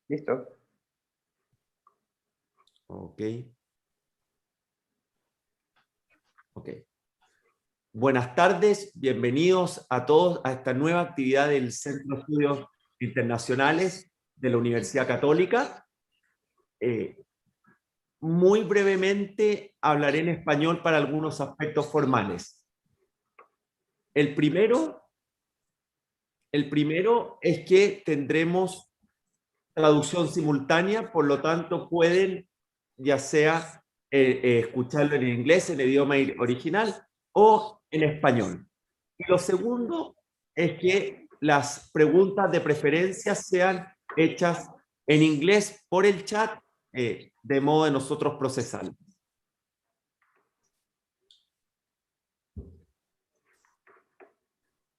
Listo. Ok. Ok. Buenas tardes, bienvenidos a todos a esta nueva actividad del Centro de Estudios Internacionales de la Universidad Católica. Muy brevemente hablaré en español para algunos aspectos formales. El primero es que tendremos traducción simultánea, por lo tanto pueden ya sea escucharlo en inglés, en el idioma original, o en español. Y lo segundo es que las preguntas de preferencia sean hechas en inglés por el chat, de modo de nosotros procesarlas.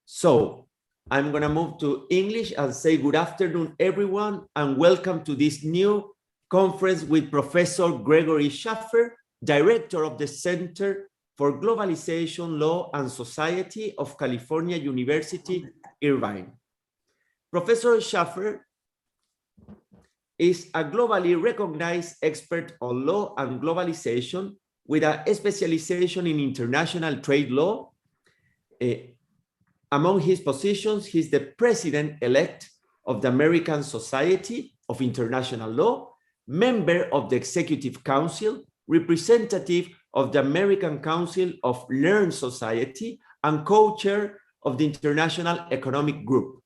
So, I'm going to move to English and say good afternoon, everyone, and welcome to this new conference with Professor Gregory Shaffer, Director of the Center for Globalization, Law and Society of California University, Irvine. Professor Shaffer is a globally recognized expert on law and globalization with a specialization in international trade law. Among his positions, he's the president-elect of the American Society of International Law, member of the Executive Council, representative of the American Council of Learned Society, and co-chair of the International Economic Group.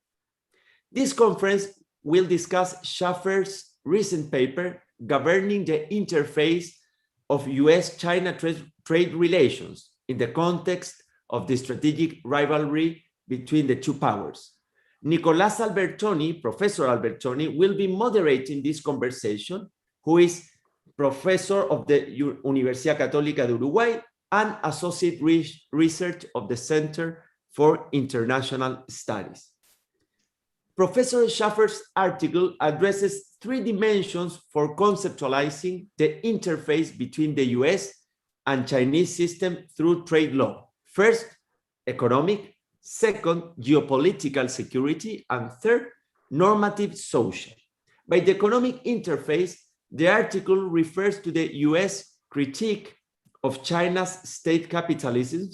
This conference will discuss Shaffer's recent paper governing the interface of US-China trade relations in the context of the strategic rivalry between the two powers. Nicolás Albertoni, Professor Albertoni, will be moderating this conversation, who is professor of the Universidad Católica de Uruguay and associate research of the Center for International Studies. Professor Shaffer's article addresses three dimensions for conceptualizing the interface between the US and Chinese system through trade law. First, economic; second, geopolitical security; and third, normative social. By the economic interface, the article refers to the US critique of China's state capitalism,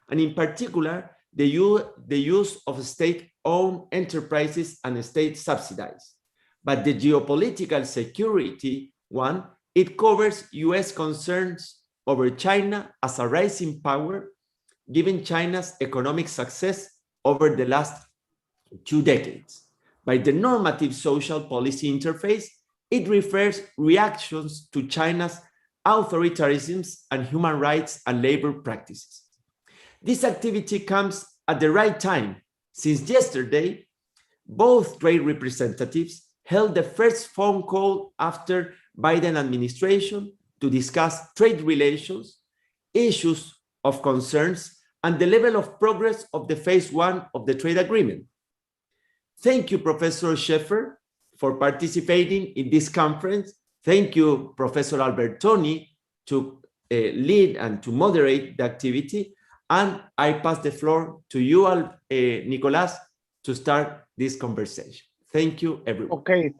and in particular, the use of state-owned enterprises and state-subsidized. But the geopolitical security one, it covers US concerns over China as a rising power, given China's economic success over the last 2 decades. By the normative social policy interface, it refers reactions to China's authoritarianisms and human rights and labor practices. This activity comes at the right time, since yesterday, both trade representatives held the first phone call after Biden administration to discuss trade relations, issues of concerns, and the level of progress of the phase 1 of the trade agreement. Thank you, Professor Shaffer, for participating in this conference. Thank you, Professor Albertoni, to lead and to moderate the activity. And I pass the floor to you, Nicolás, to start this conversation. Thank you, everyone. Okay.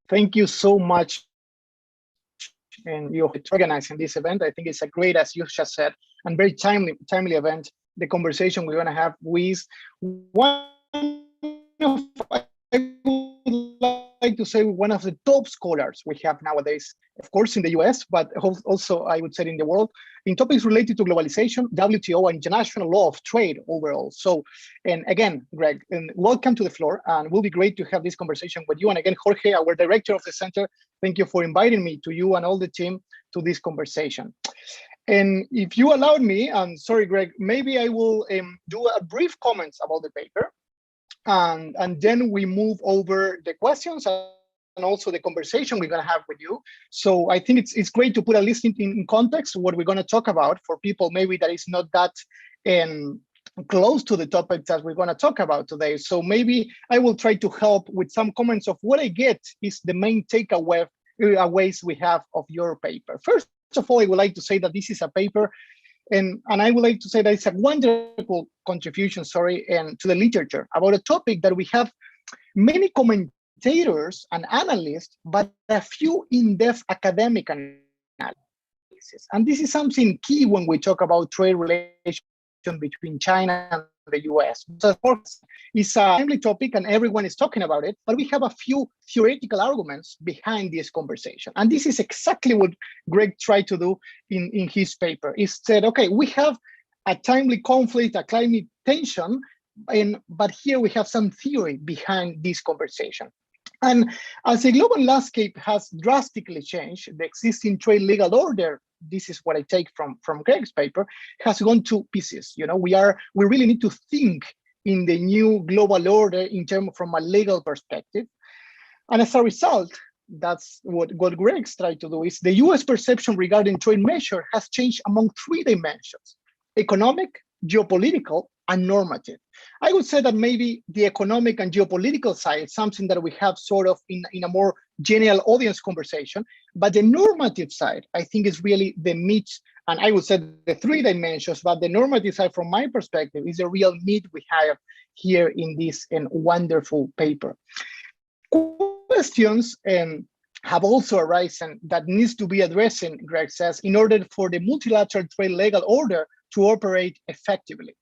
Thank you so much. And you're organizing this event. I think it's a great, as you just said, and very timely event. The conversation we're going to have with one of, I would like to say, one of the top scholars we have nowadays, of course, in the US, but also I would say in the world, in topics related to globalization, WTO, and international law of trade overall. So, and again, Greg, and welcome to the floor. And it will be great to have this conversation with you. And again, Jorge, our director of the center, thank you for inviting me, to you and all the team, to this conversation. And if you allowed me, and sorry, Greg, maybe I will do a brief comments about the paper. And then we move over the questions and also the conversation we're going to have with you. So I think it's great to put at least in context what we're going to talk about for people maybe that is not that close to the topic that we're going to talk about today. So maybe I will try to help with some comments of what I get is the main takeaways we have of your paper. First of all, I would like to say that this is a paper, and I would like to say that it's a wonderful contribution, to the literature about a topic that we have many commentators commentators and analysts, but a few in-depth academic analysis. And this is something key when we talk about trade relations between China and the US. So of course, it's a timely topic and everyone is talking about it, but we have a few theoretical arguments behind this conversation. And this is exactly what Greg tried to do in his paper. He said, okay, we have a timely conflict, a climate tension, but here we have some theory behind this conversation. And as the global landscape has drastically changed, the existing trade legal order, this is what I take from Greg's paper, has gone to pieces. You know, we really need to think in the new global order in terms from a legal perspective. And as a result, that's what Greg's tried to do, is the US perception regarding trade measure has changed among three dimensions: economic, geopolitical, and normative. I would say that maybe the economic and geopolitical side is something that we have sort of in a more general audience conversation, but the normative side, I think, is really the meat, and I would say the three dimensions, but the normative side from my perspective is the real meat we have here in this wonderful paper. Questions have also arisen that needs to be addressed, Greg says, in order for the multilateral trade legal order to operate effectively.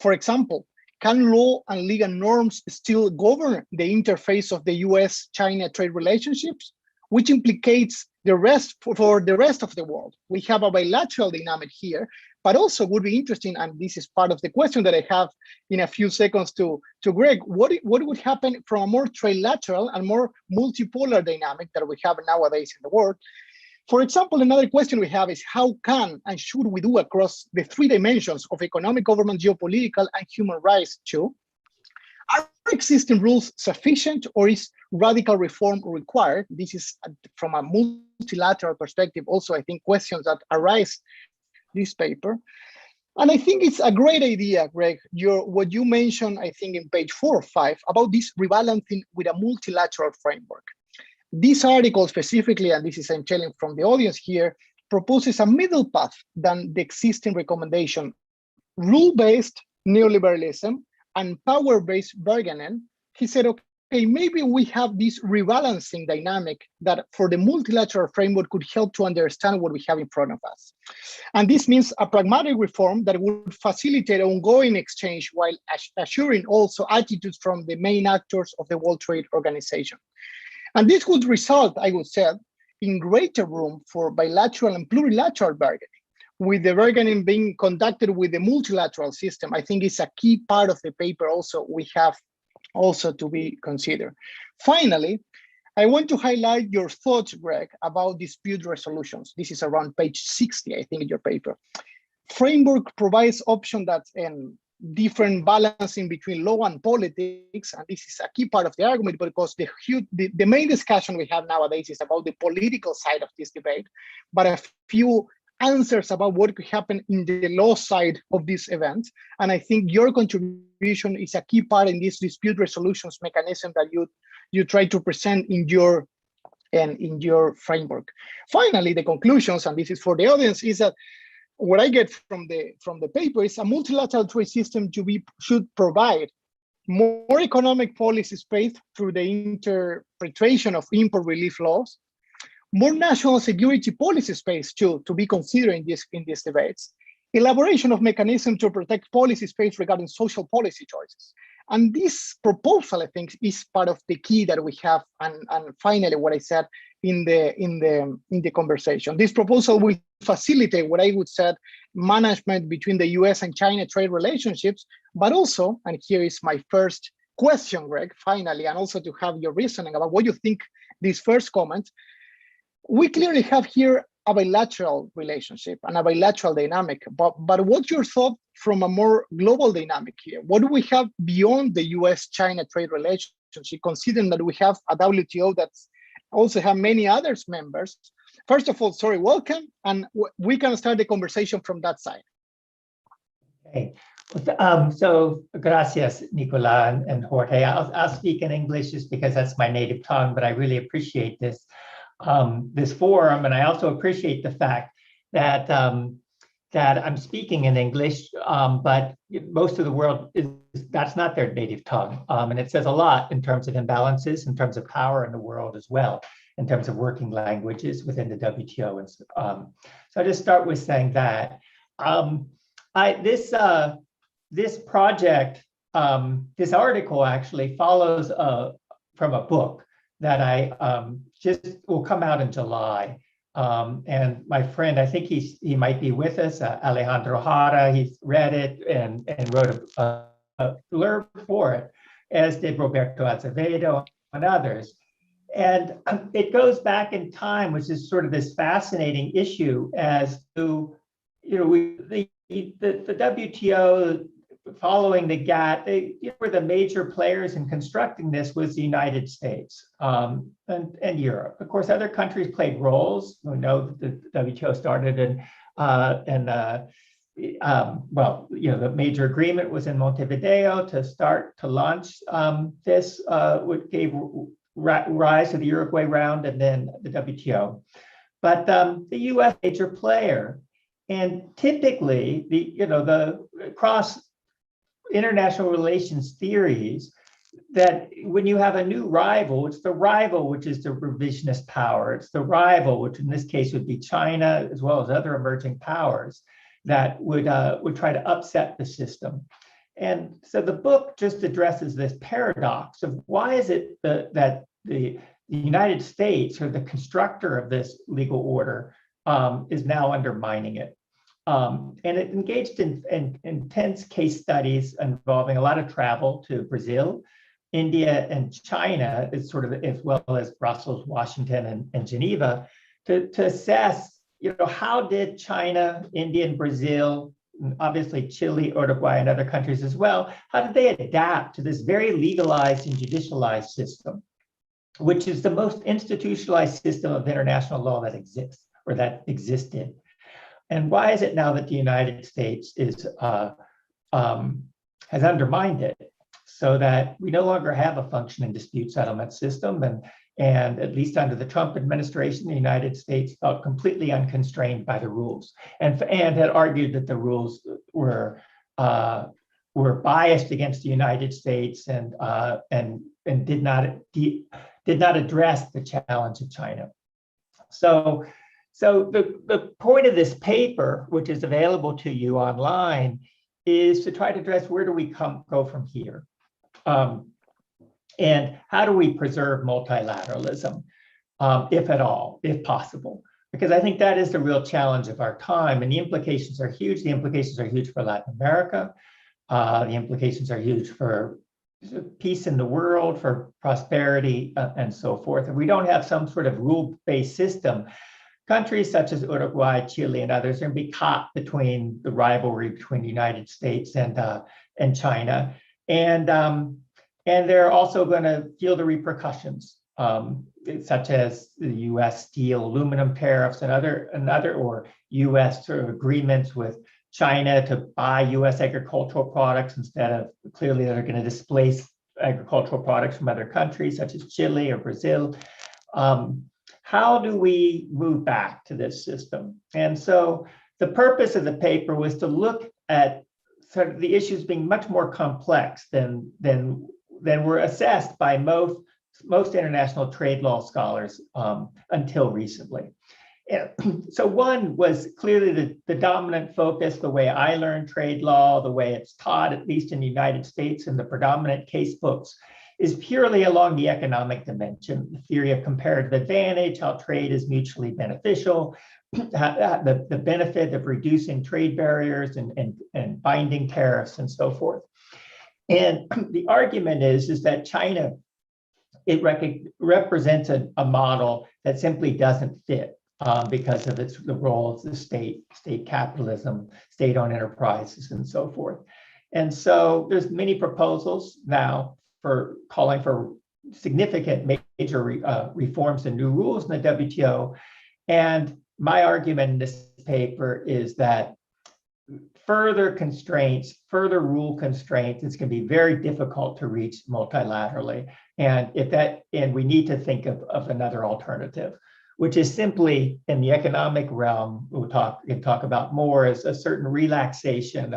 For example, can law and legal norms still govern the interface of the US-China trade relationships, which implicates the rest for the rest of the world? We have a bilateral dynamic here, but also would be interesting, and this is part of the question that I have in a few seconds to Greg, what would happen from a more trilateral and more multipolar dynamic that we have nowadays in the world? For example, another question we have is how can and should we do across the three dimensions of economic, government, geopolitical, and human rights too? Are existing rules sufficient, or is radical reform required? This is from a multilateral perspective also, I think, questions that arise this paper. And I think it's a great idea, Greg, what you mentioned, I think in page 4 or 5, about this rebalancing with a multilateral framework. This article specifically, and this is I'm telling from the audience here, proposes a middle path than the existing recommendation: rule-based neoliberalism and power-based bargaining. He said, okay, maybe we have this rebalancing dynamic that for the multilateral framework could help to understand what we have in front of us. And this means a pragmatic reform that would facilitate ongoing exchange while assuring also attitudes from the main actors of the World Trade Organization. And this would result, I would say, in greater room for bilateral and plurilateral bargaining, with the bargaining being conducted with the multilateral system. I think it's a key part of the paper also we have also to be considered. Finally, I want to highlight your thoughts, Greg, about dispute resolutions. This is around page 60, I think, in your paper. Framework provides option that different balancing between law and politics, and this is a key part of the argument because the main discussion we have nowadays is about the political side of this debate, but a few answers about what could happen in the law side of this event. And I think your contribution is a key part in this dispute resolutions mechanism that you try to present in your framework. Finally, the conclusions, and this is for the audience, is that what I get from the paper is a multilateral trade system should provide more economic policy space through the interpretation of import relief laws, more national security policy space too to be considered in these debates, elaboration of mechanisms to protect policy space regarding social policy choices. And this proposal, I think, is part of the key that we have. And finally, what I said in the conversation, this proposal will facilitate what I would say management between the US and China trade relationships, but also, and here is my first question, Greg, finally, and also to have your reasoning about what you think this first comment. We clearly have here a bilateral relationship and a bilateral dynamic, but what's your thought from a more global dynamic here? What do we have beyond the US-China trade relationship, considering that we have a WTO that also have many others members? First of all, sorry, welcome, and we can start the conversation from that side. Okay, so gracias, Nicola and Jorge. I'll speak in English just because that's my native tongue, but I really appreciate this forum, and I also appreciate the fact that that I'm speaking in English, but most of the world that's not their native tongue. And it says a lot in terms of imbalances, in terms of power in the world as well, in terms of working languages within the WTO. And so I just start with saying that this project, this article actually follows from a book that I just will come out in July. And my friend, I think he might be with us, Alejandro Jara, he's read it and wrote a blurb for it, as did Roberto Azevedo and others. And it goes back in time, which is sort of this fascinating issue as to, the WTO, following the GATT, they were the major players in constructing this was the United States and Europe. Of course, other countries played roles. We know that the WTO started the major agreement was in Montevideo to launch this, which gave rise to the Uruguay round and then the WTO. But the U.S. major player, and typically the cross international relations theories that when you have a new rival, it's the rival which is the revisionist power. It's the rival, which in this case would be China, as well as other emerging powers, that would try to upset the system. And so the book just addresses this paradox of why is it that the United States, or the constructor of this legal order, is now undermining it. And it engaged in intense case studies involving a lot of travel to Brazil, India, and China, as well as Brussels, Washington, and Geneva, to assess, how did China, India, and Brazil, and obviously Chile, Uruguay, and other countries as well, how did they adapt to this very legalized and judicialized system, which is the most institutionalized system of international law that exists, or that existed. And why is it now that the United States has undermined it, so that we no longer have a functioning dispute settlement system? And at least under the Trump administration, the United States felt completely unconstrained by the rules, and had argued that the rules were biased against the United States and did not address the challenge of China. So the point of this paper, which is available to you online, is to try to address where do we go from here, and how do we preserve multilateralism, if at all, if possible, because I think that is the real challenge of our time, and the implications are huge. The implications are huge for Latin America. The implications are huge for peace in the world, for prosperity, and so forth. If we don't have some sort of rule-based system, countries such as Uruguay, Chile, and others are going to be caught between the rivalry between the United States and China, and they're also going to feel the repercussions, such as the U.S. steel, aluminum tariffs, and other or U.S. sort of agreements with China to buy U.S. agricultural products instead of, clearly that are going to displace agricultural products from other countries such as Chile or Brazil. How do we move back to this system? And so the purpose of the paper was to look at sort of the issues being much more complex than were assessed by most international trade law scholars until recently. And so one was clearly the dominant focus, the way I learned trade law, the way it's taught, at least in the United States, in the predominant case books, is purely along the economic dimension, the theory of comparative advantage, how trade is mutually beneficial, the benefit of reducing trade barriers and binding tariffs and so forth. And the argument is that China, it represents a model that simply doesn't fit because of the role of the state capitalism, state-owned enterprises, and so forth. And so there's many proposals now for calling for significant major reforms and new rules in the WTO. And my argument in this paper is that further constraints, further rule constraints, it's going to be very difficult to reach multilaterally. And we need to think of another alternative. which is simply in the economic realm, we can talk about more, as a certain relaxation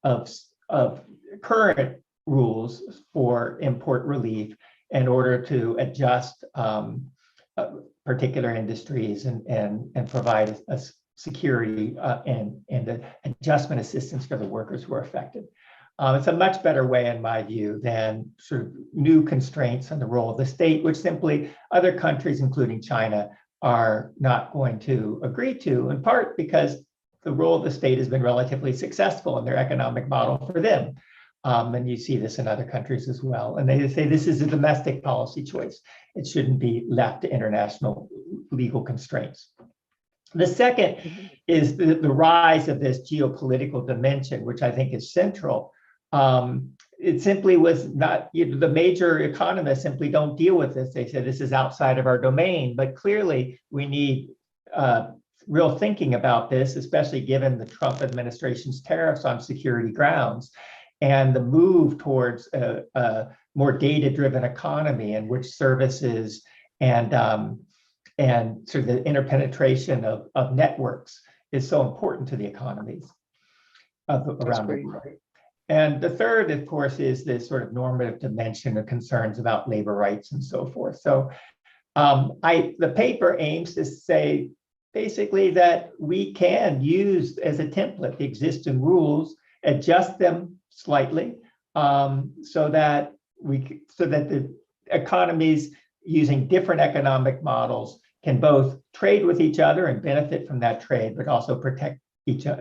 of current rules for import relief in order to adjust particular industries and provide a security and the adjustment assistance for the workers who are affected. It's a much better way, in my view, than sort of new constraints on the role of the state, which simply other countries, including China, are not going to agree to, in part because the role of the state has been relatively successful in their economic model for them. And you see this in other countries as well. And they say this is a domestic policy choice. It shouldn't be left to international legal constraints. The second is the rise of this geopolitical dimension, which I think is central. It simply was not, the major economists simply don't deal with this. They say this is outside of our domain, but clearly we need real thinking about this, especially given the Trump administration's tariffs on security grounds and the move towards a more data-driven economy in which services and sort of the interpenetration of networks is so important to the economies around the world. And the third, of course, is this sort of normative dimension of concerns about labor rights and so forth. So the paper aims to say basically that we can use as a template the existing rules, adjust them slightly so that the economies using different economic models can both trade with each other and benefit from that trade, but also protect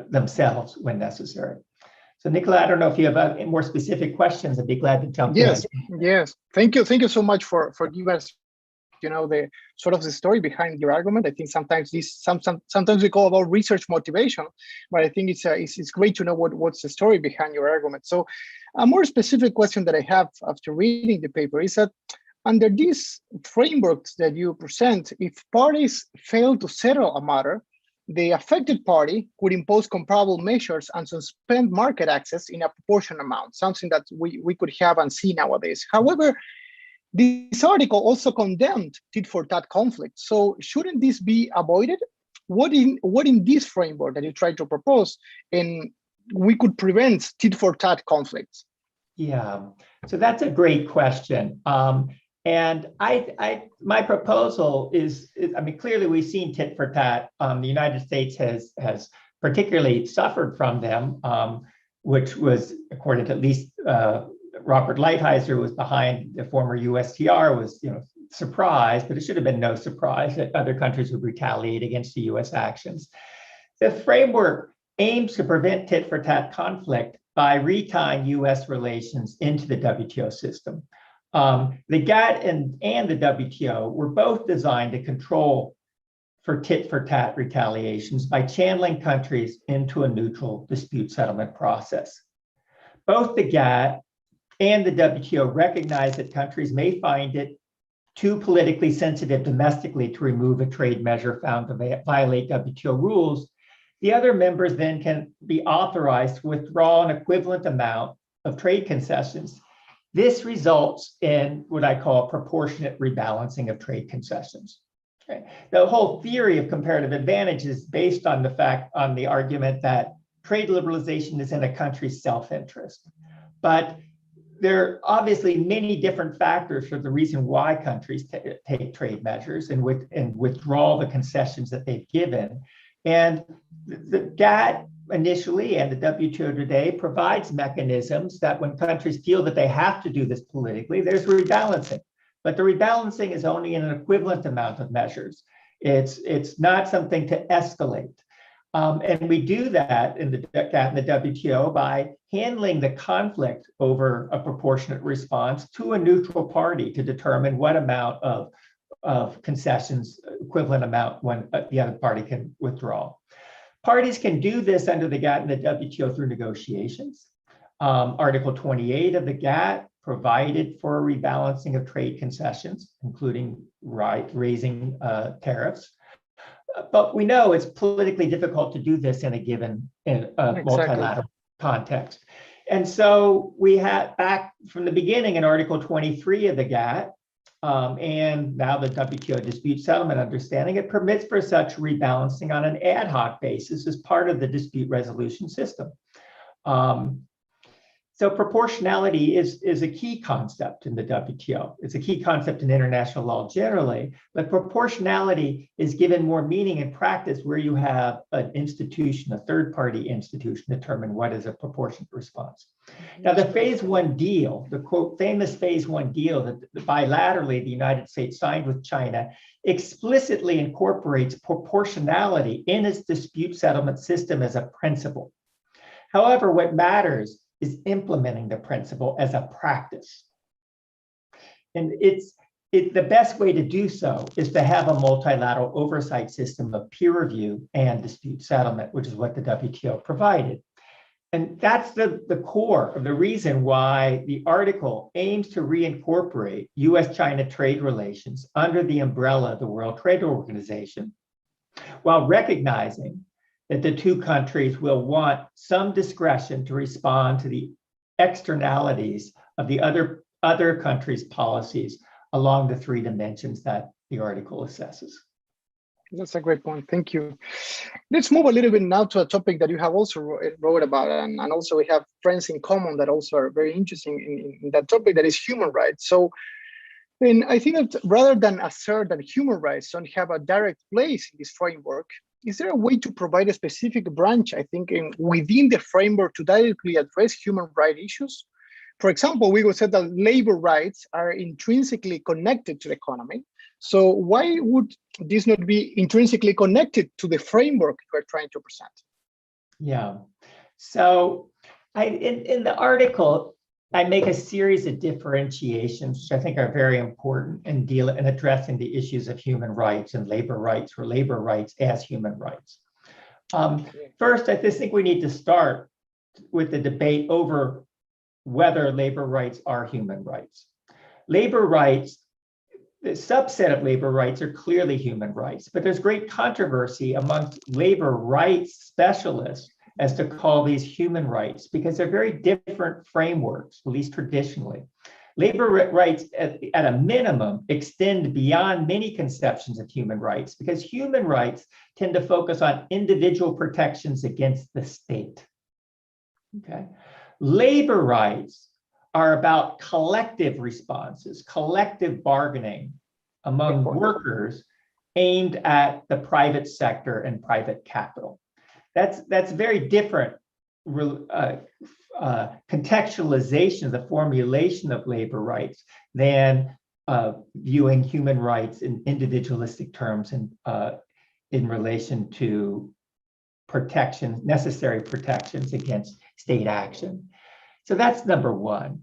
themselves when necessary. So Nicola, I don't know if you have more specific questions. I'd be glad to jump in. Yes. Thank you so much for giving us, the sort of the story behind your argument. I think sometimes sometimes we call about research motivation, but I think it's great to know what's the story behind your argument. So a more specific question that I have after reading the paper is that under these frameworks that you present, if parties fail to settle a matter, the affected party could impose comparable measures and suspend market access in a proportional amount, something that we could have and see nowadays. However, this article also condemned tit-for-tat conflict. So shouldn't this be avoided? What in this framework that you try to propose, and we could prevent tit-for-tat conflicts? Yeah, so that's a great question. And my proposal is, I mean, clearly we've seen tit for tat. The United States has particularly suffered from them, which was, according to at least Robert Lighthizer, was behind the former USTR, was surprised, but it should have been no surprise that other countries would retaliate against the US actions. The framework aims to prevent tit for tat conflict by retying US relations into the WTO system. The GATT and the WTO were both designed to control for tit-for-tat retaliations by channeling countries into a neutral dispute settlement process. Both the GATT and the WTO recognize that countries may find it too politically sensitive domestically to remove a trade measure found to violate WTO rules. The other members then can be authorized to withdraw an equivalent amount of trade concessions. This results in what I call proportionate rebalancing of trade concessions. Okay. The whole theory of comparative advantage is based on the argument that trade liberalization is in a country's self-interest. But there are obviously many different factors for the reason why countries take trade measures and withdraw the concessions that they've given. And the GATT initially and the WTO today provides mechanisms that when countries feel that they have to do this politically, there's rebalancing. But the rebalancing is only in an equivalent amount of measures. It's not something to escalate. And we do that in the GATT and the WTO by handling the conflict over a proportionate response to a neutral party to determine what amount of concessions, equivalent amount, when the other party can withdraw. Parties can do this under the GATT and the WTO through negotiations. Article 28 of the GATT provided for a rebalancing of trade concessions, including raising tariffs. But we know it's politically difficult to do this in a given multilateral context. And so we had, back from the beginning in Article 23 of the GATT, and now the WTO dispute settlement understanding, it permits for such rebalancing on an ad hoc basis as part of the dispute resolution system. So proportionality is a key concept in the WTO. It's a key concept in international law generally, but proportionality is given more meaning in practice where you have an institution, a third-party institution, determine what is a proportionate response. Now, the phase one deal, the quote, famous phase one deal that bilaterally the United States signed with China explicitly incorporates proportionality in its dispute settlement system as a principle. However, what matters is implementing the principle as a practice. And the best way to do so is to have a multilateral oversight system of peer review and dispute settlement, which is what the WTO provided. And that's the core of the reason why the article aims to reincorporate US-China trade relations under the umbrella of the World Trade Organization, while recognizing that the two countries will want some discretion to respond to the externalities of the other countries' policies along the three dimensions that the article assesses. That's a great point. Thank you. Let's move a little bit now to a topic that you have also wrote about, and also we have friends in common that also are very interesting in that topic, that is human rights. So, and I think that rather than assert that human rights don't have a direct place in this framework, is there a way to provide a specific branch, I think, within the framework to directly address human rights issues? For example, we would say that labor rights are intrinsically connected to the economy. So why would this not be intrinsically connected to the framework we're trying to present? Yeah. So in the article, I make a series of differentiations, which I think are very important in addressing the issues of human rights and labor rights, or labor rights as human rights. First, I just think we need to start with the debate over whether labor rights are human rights. Labor rights, the subset of labor rights are clearly human rights, but there's great controversy amongst labor rights specialists as to call these human rights, because they're very different frameworks, at least traditionally. Labor rights, at a minimum, extend beyond many conceptions of human rights, because human rights tend to focus on individual protections against the state. Okay. Labor rights are about collective responses, collective bargaining among workers aimed at the private sector and private capital. That's very different contextualization, the formulation of labor rights, than viewing human rights in individualistic terms and in relation to necessary protections against state action. So that's number one.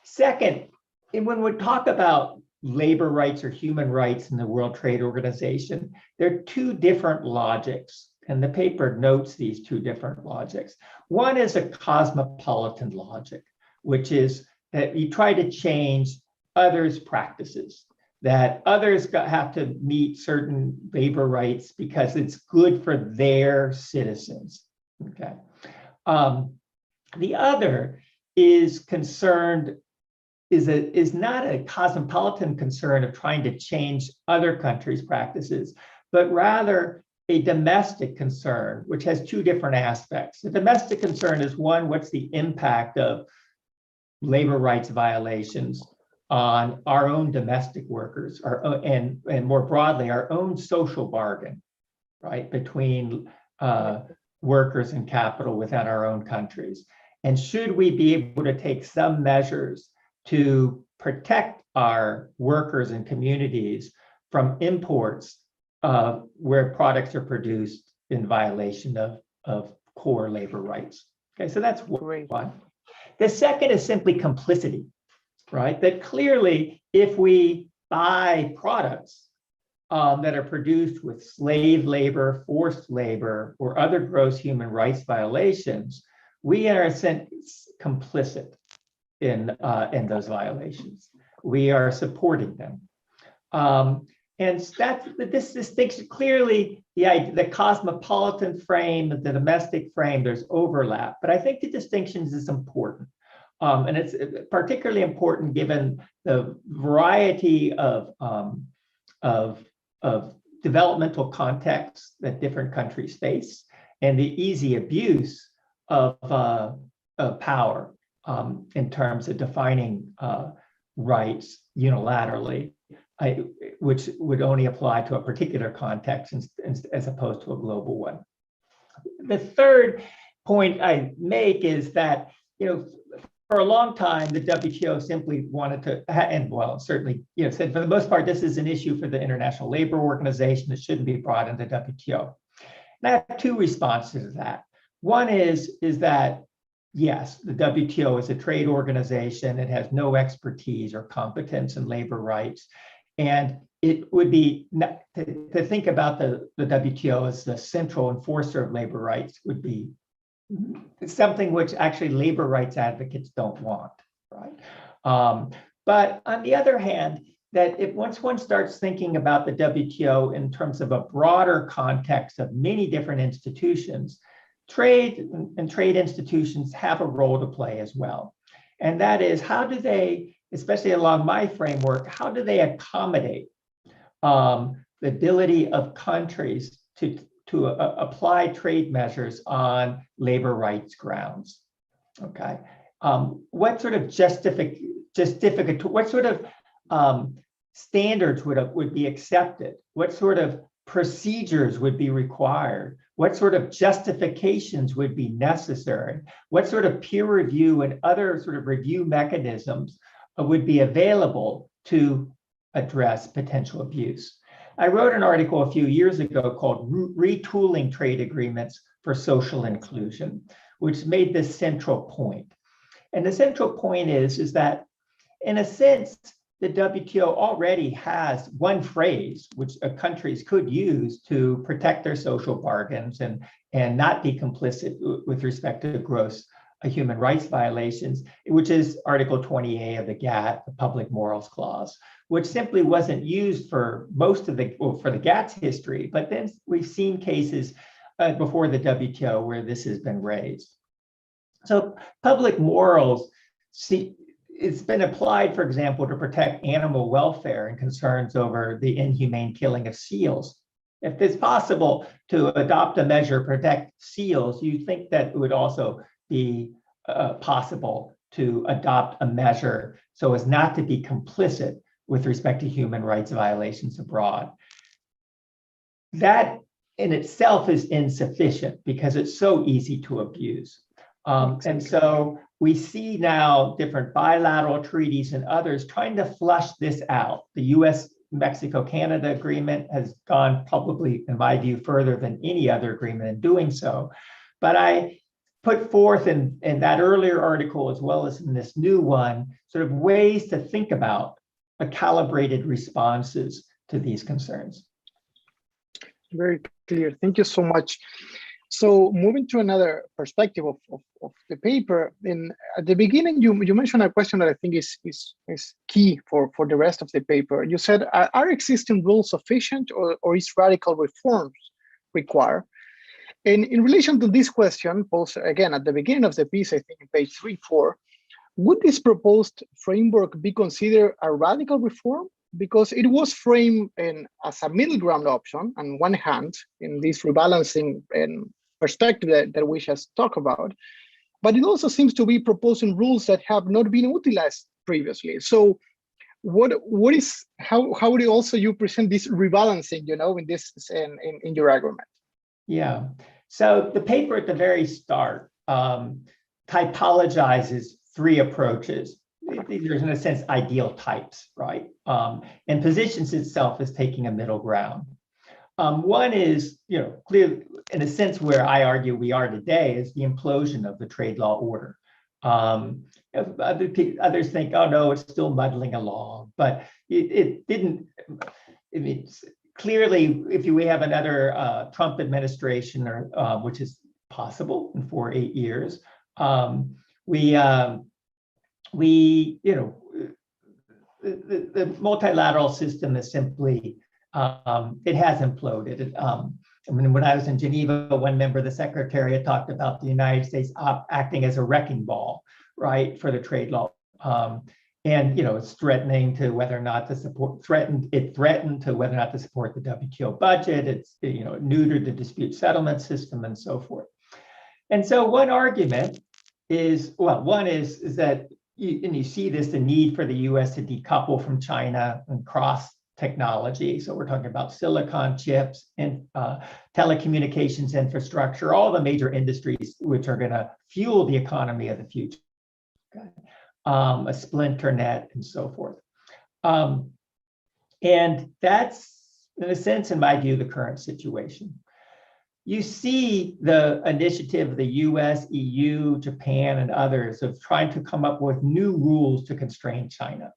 Second, when we talk about labor rights or human rights in the World Trade Organization, there are two different logics. And the paper notes these two different logics. One is a cosmopolitan logic, which is that you try to change others' practices, that others have to meet certain labor rights because it's good for their citizens. Okay. The other is not a cosmopolitan concern of trying to change other countries' practices, but rather a domestic concern, which has two different aspects. The domestic concern is one, what's the impact of labor rights violations on our own domestic workers, and more broadly, our own social bargain, right, between workers and capital within our own countries. And should we be able to take some measures to protect our workers and communities from imports where products are produced in violation of core labor rights? Okay, so that's one. The second is simply complicity, right? That clearly, if we buy products that are produced with slave labor, forced labor, or other gross human rights violations, we are in a sense complicit in those violations. We are supporting them. And this distinction, clearly, the cosmopolitan frame, the domestic frame, there's overlap, but I think the distinctions is important. And it's particularly important given the variety of developmental contexts that different countries face and the easy abuse of power in terms of defining rights unilaterally, which would only apply to a particular context as opposed to a global one. The third point I make is that, for a long time, the WTO simply wanted to, and well, certainly, said for the most part, this is an issue for the International Labor Organization. It shouldn't be brought into WTO. And I have two responses to that. One is that, yes, the WTO is a trade organization. It has no expertise or competence in labor rights. And it would be, to think about the WTO as the central enforcer of labor rights would be something which actually labor rights advocates don't want, right? But on the other hand, that once one starts thinking about the WTO in terms of a broader context of many different institutions, trade and trade institutions have a role to play as well. And that is, how do they, especially along my framework, how do they accommodate the ability of countries to apply trade measures on labor rights grounds? Okay, what sort of what sort of standards would be accepted? What sort of procedures would be required? What sort of justifications would be necessary? What sort of peer review and other sort of review mechanisms would be available to address potential abuse? I wrote an article a few years ago called Retooling Trade Agreements for Social Inclusion, which made this central point. And the central point is that, in a sense, the WTO already has one phrase which countries could use to protect their social bargains and not be complicit with respect to gross human rights violations, which is Article 20A of the GATT, the Public Morals Clause, which simply wasn't used for most of for the GATT's history. But then we've seen cases before the WTO where this has been raised. So public morals, it's been applied, for example, to protect animal welfare and concerns over the inhumane killing of seals. If it's possible to adopt a measure to protect seals, you think that it would also be possible to adopt a measure so as not to be complicit with respect to human rights violations abroad. That in itself is insufficient because it's so easy to abuse. And so we see now different bilateral treaties and others trying to flush this out. The US-Mexico-Canada agreement has gone probably, in my view, further than any other agreement in doing so. But I put forth in that earlier article, as well as in this new one, sort of ways to think about calibrated responses to these concerns. Very clear. Thank you so much. So moving to another perspective of the paper, at the beginning, you mentioned a question that I think is key for the rest of the paper. You said, are existing rules sufficient or is radical reforms required? And in relation to this question, posed again at the beginning of the piece, I think in page 3-4, would this proposed framework be considered a radical reform? Because it was framed as a middle ground option on one hand, in this rebalancing perspective that we just talked about, but it also seems to be proposing rules that have not been utilized previously. So how would you present this rebalancing, in your argument? Yeah, so the paper at the very start typologizes three approaches. These are, in a sense, ideal types, right? And positions itself as taking a middle ground. One is, clearly, in a sense, where I argue we are today is the implosion of the trade law order. Others think, oh no, it's still muddling along, but it didn't. It's clearly, if we have another Trump administration, or which is possible in 4 or 8 years, the multilateral system is simply, it has imploded. When I was in Geneva, one member of the Secretariat talked about the United States acting as a wrecking ball, right, for the trade law. And it's threatening to whether or not to support, threatened to whether or not to support the WTO budget. It's neutered the dispute settlement system and so forth. And so one argument is, well, one is that you see this, the need for the US to decouple from China and cross technology. So we're talking about silicon chips and telecommunications infrastructure, all the major industries which are going to fuel the economy of the future. Okay. A splinter net and so forth. And that's, in a sense, in my view, the current situation. You see the initiative of the US, EU, Japan, and others of trying to come up with new rules to constrain China.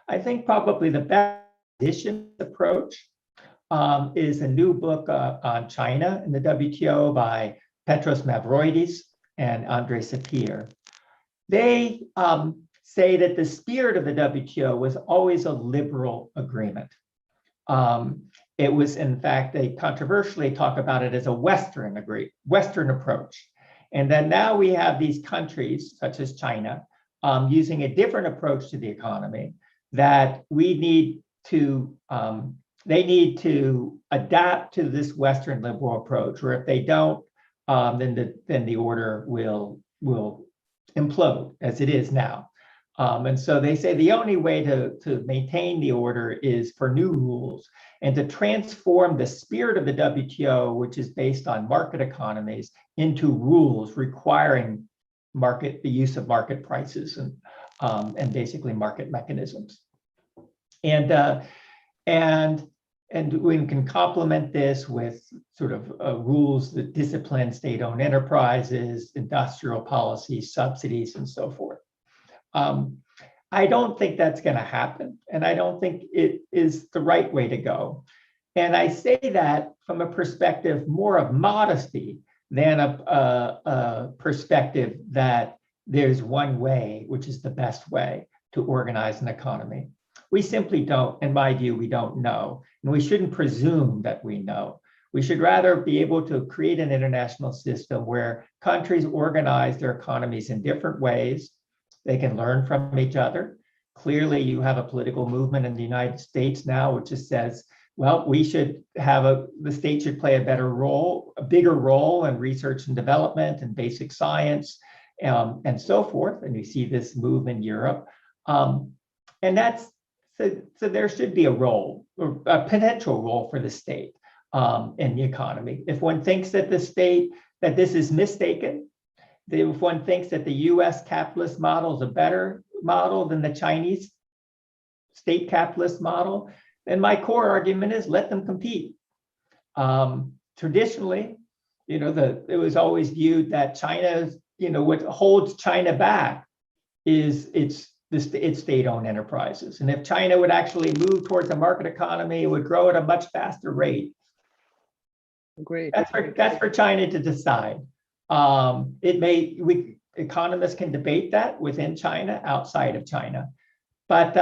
I think probably the best approach is a new book on China in the WTO by Petros Mavroidis and Andrei Sapir. They say that the spirit of the WTO was always a liberal agreement. It was, in fact, they controversially talk about it as a Western approach. And then now we have these countries, such as China, using a different approach to the economy that we need to, they need to adapt to this Western liberal approach, or if they don't, then the order will implode as it is now. And so they say the only way to maintain the order is for new rules and to transform the spirit of the WTO, which is based on market economies, into rules requiring the use of market prices and basically market mechanisms. And we can complement this with sort of rules that discipline state-owned enterprises, industrial policies, subsidies, and so forth. I don't think that's going to happen, and I don't think it is the right way to go. And I say that from a perspective more of modesty than a perspective that there's one way, which is the best way to organize an economy. We simply don't, in my view, we don't know, and we shouldn't presume that we know. We should rather be able to create an international system where countries organize their economies in different ways. They can learn from each other. Clearly, you have a political movement in the United States now, which just says, well, we should have the state should play a better role, a bigger role in research and development and basic science and so forth. And you see this move in Europe. And that's, so there should be a role, or a potential role for the state in the economy. If one thinks that that this is mistaken, if one thinks that the US capitalist model is a better model than the Chinese state capitalist model, then my core argument is let them compete. Traditionally, it was always viewed that China's, what holds China back is its state-owned enterprises. And if China would actually move towards a market economy, it would grow at a much faster rate. Great. That's for China to decide. Economists can debate that within China, outside of China. But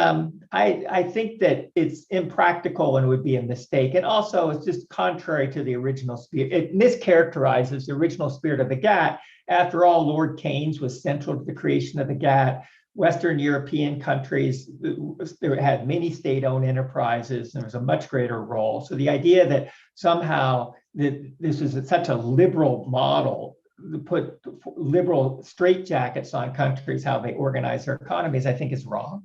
I think that it's impractical and would be a mistake. And also it's just contrary to the original spirit. It mischaracterizes the original spirit of the GATT. After all, Lord Keynes was central to the creation of the GATT. Western European countries had many state-owned enterprises, and there was a much greater role. So the idea that somehow this is such a liberal model, put liberal straitjackets on countries, how they organize their economies, I think is wrong.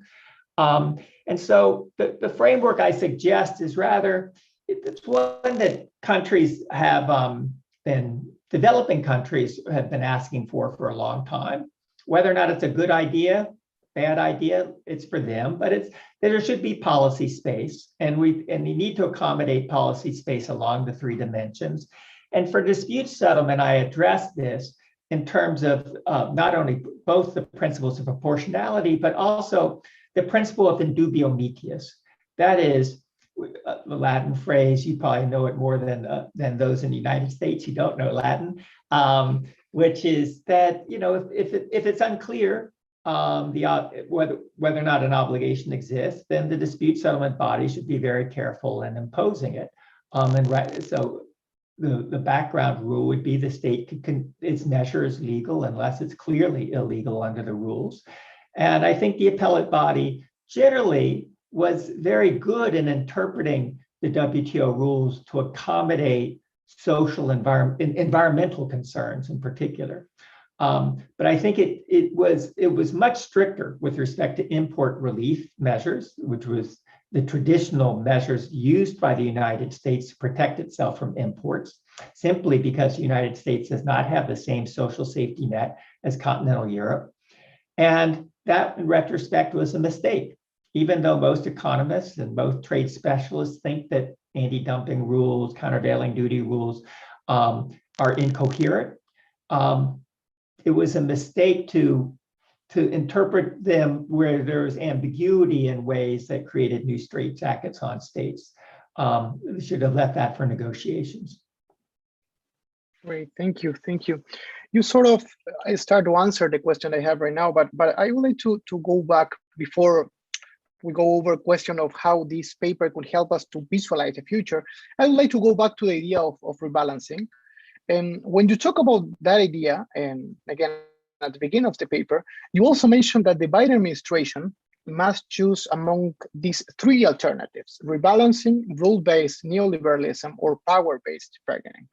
And so the framework I suggest is rather, it's one that countries have developing countries have been asking for a long time. Whether or not it's a good idea, bad idea, it's for them, but there should be policy space, and you need to accommodate policy space along the three dimensions. And for dispute settlement, I address this in terms of not only both the principles of proportionality, but also the principle of indubio mitius. That is the Latin phrase, you probably know it more than those in the United States who don't know Latin, which is that, if it's unclear whether or not an obligation exists, then the dispute settlement body should be very careful in imposing it. So the background rule would be the state its measure is legal unless it's clearly illegal under the rules. And I think the appellate body generally was very good in interpreting the WTO rules to accommodate social environmental concerns in particular. But I think it was much stricter with respect to import relief measures, which was the traditional measures used by the United States to protect itself from imports, simply because the United States does not have the same social safety net as continental Europe. And that, in retrospect, was a mistake, even though most economists and most trade specialists think that anti-dumping rules, countervailing duty rules are incoherent. It was a mistake to interpret them where there was ambiguity in ways that created new straitjackets on states. We should have left that for negotiations. Great, thank you. You sort of start to answer the question I have right now, but I would like to go back before we go over a question of how this paper could help us to visualize the future. I would like to go back to the idea of rebalancing. And when you talk about that idea, and again, at the beginning of the paper, you also mentioned that the Biden administration must choose among these three alternatives: rebalancing, rule-based neoliberalism, or power-based bargaining.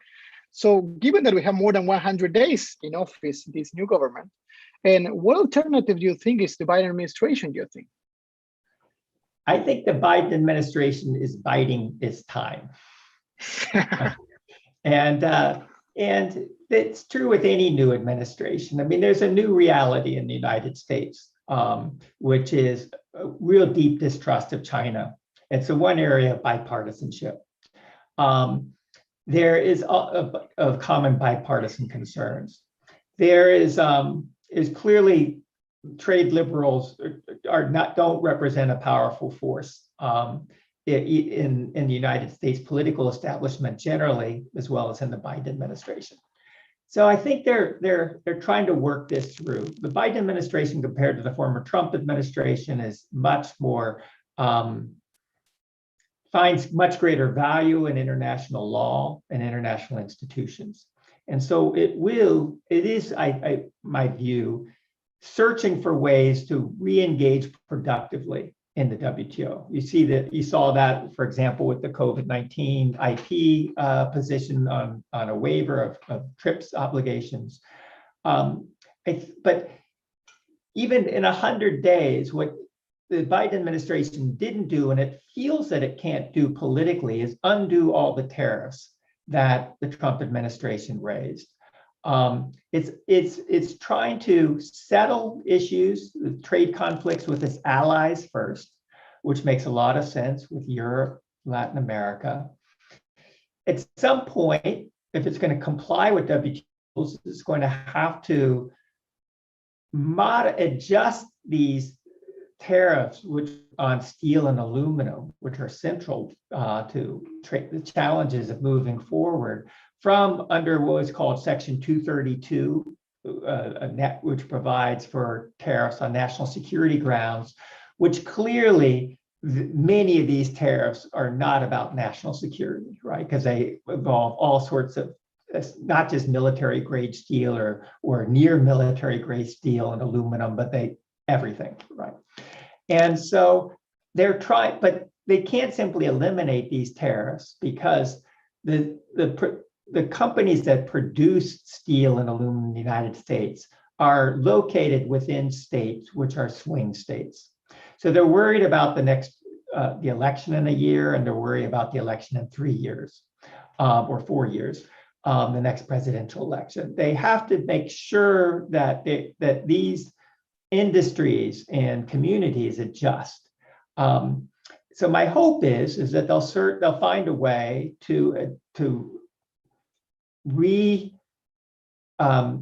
So given that we have more than 100 days in office, this new government, and what alternative do you think is the Biden administration, do you think? I think the Biden administration is biding its time. And it's true with any new administration. I mean, there's a new reality in the United States, which is a real deep distrust of China. It's the one area of bipartisanship. There is of common bipartisan concerns. There is clearly trade liberals don't represent a powerful force in the United States political establishment generally, as well as in the Biden administration. So I think they're trying to work this through. The Biden administration, compared to the former Trump administration, is much more finds much greater value in international law and international institutions. And so it is, my view, searching for ways to re-engage productively in the WTO. You saw that, for example, with the COVID-19 IP position on a waiver of TRIPS obligations. But even in 100 days, what the Biden administration didn't do, and it feels that it can't do politically, is undo all the tariffs that the Trump administration raised. It's trying to settle issues, the trade conflicts with its allies first, which makes a lot of sense with Europe, Latin America. At some point, if it's going to comply with WTO rules, it's going to have to adjust these tariffs on steel and aluminum, which are central to the challenges of moving forward, from under what is called Section 232, which provides for tariffs on national security grounds, which clearly many of these tariffs are not about national security, right? Because they involve all sorts of, not just military grade steel or near military grade steel and aluminum, but everything, right? And so they're trying, but they can't simply eliminate these tariffs because the companies that produce steel and aluminum in the United States are located within states which are swing states. So they're worried about the election in a year, and they're worried about the election in 3 years or 4 years, the next presidential election. They have to make sure that these industries and communities adjust. So my hope is that they'll find a way to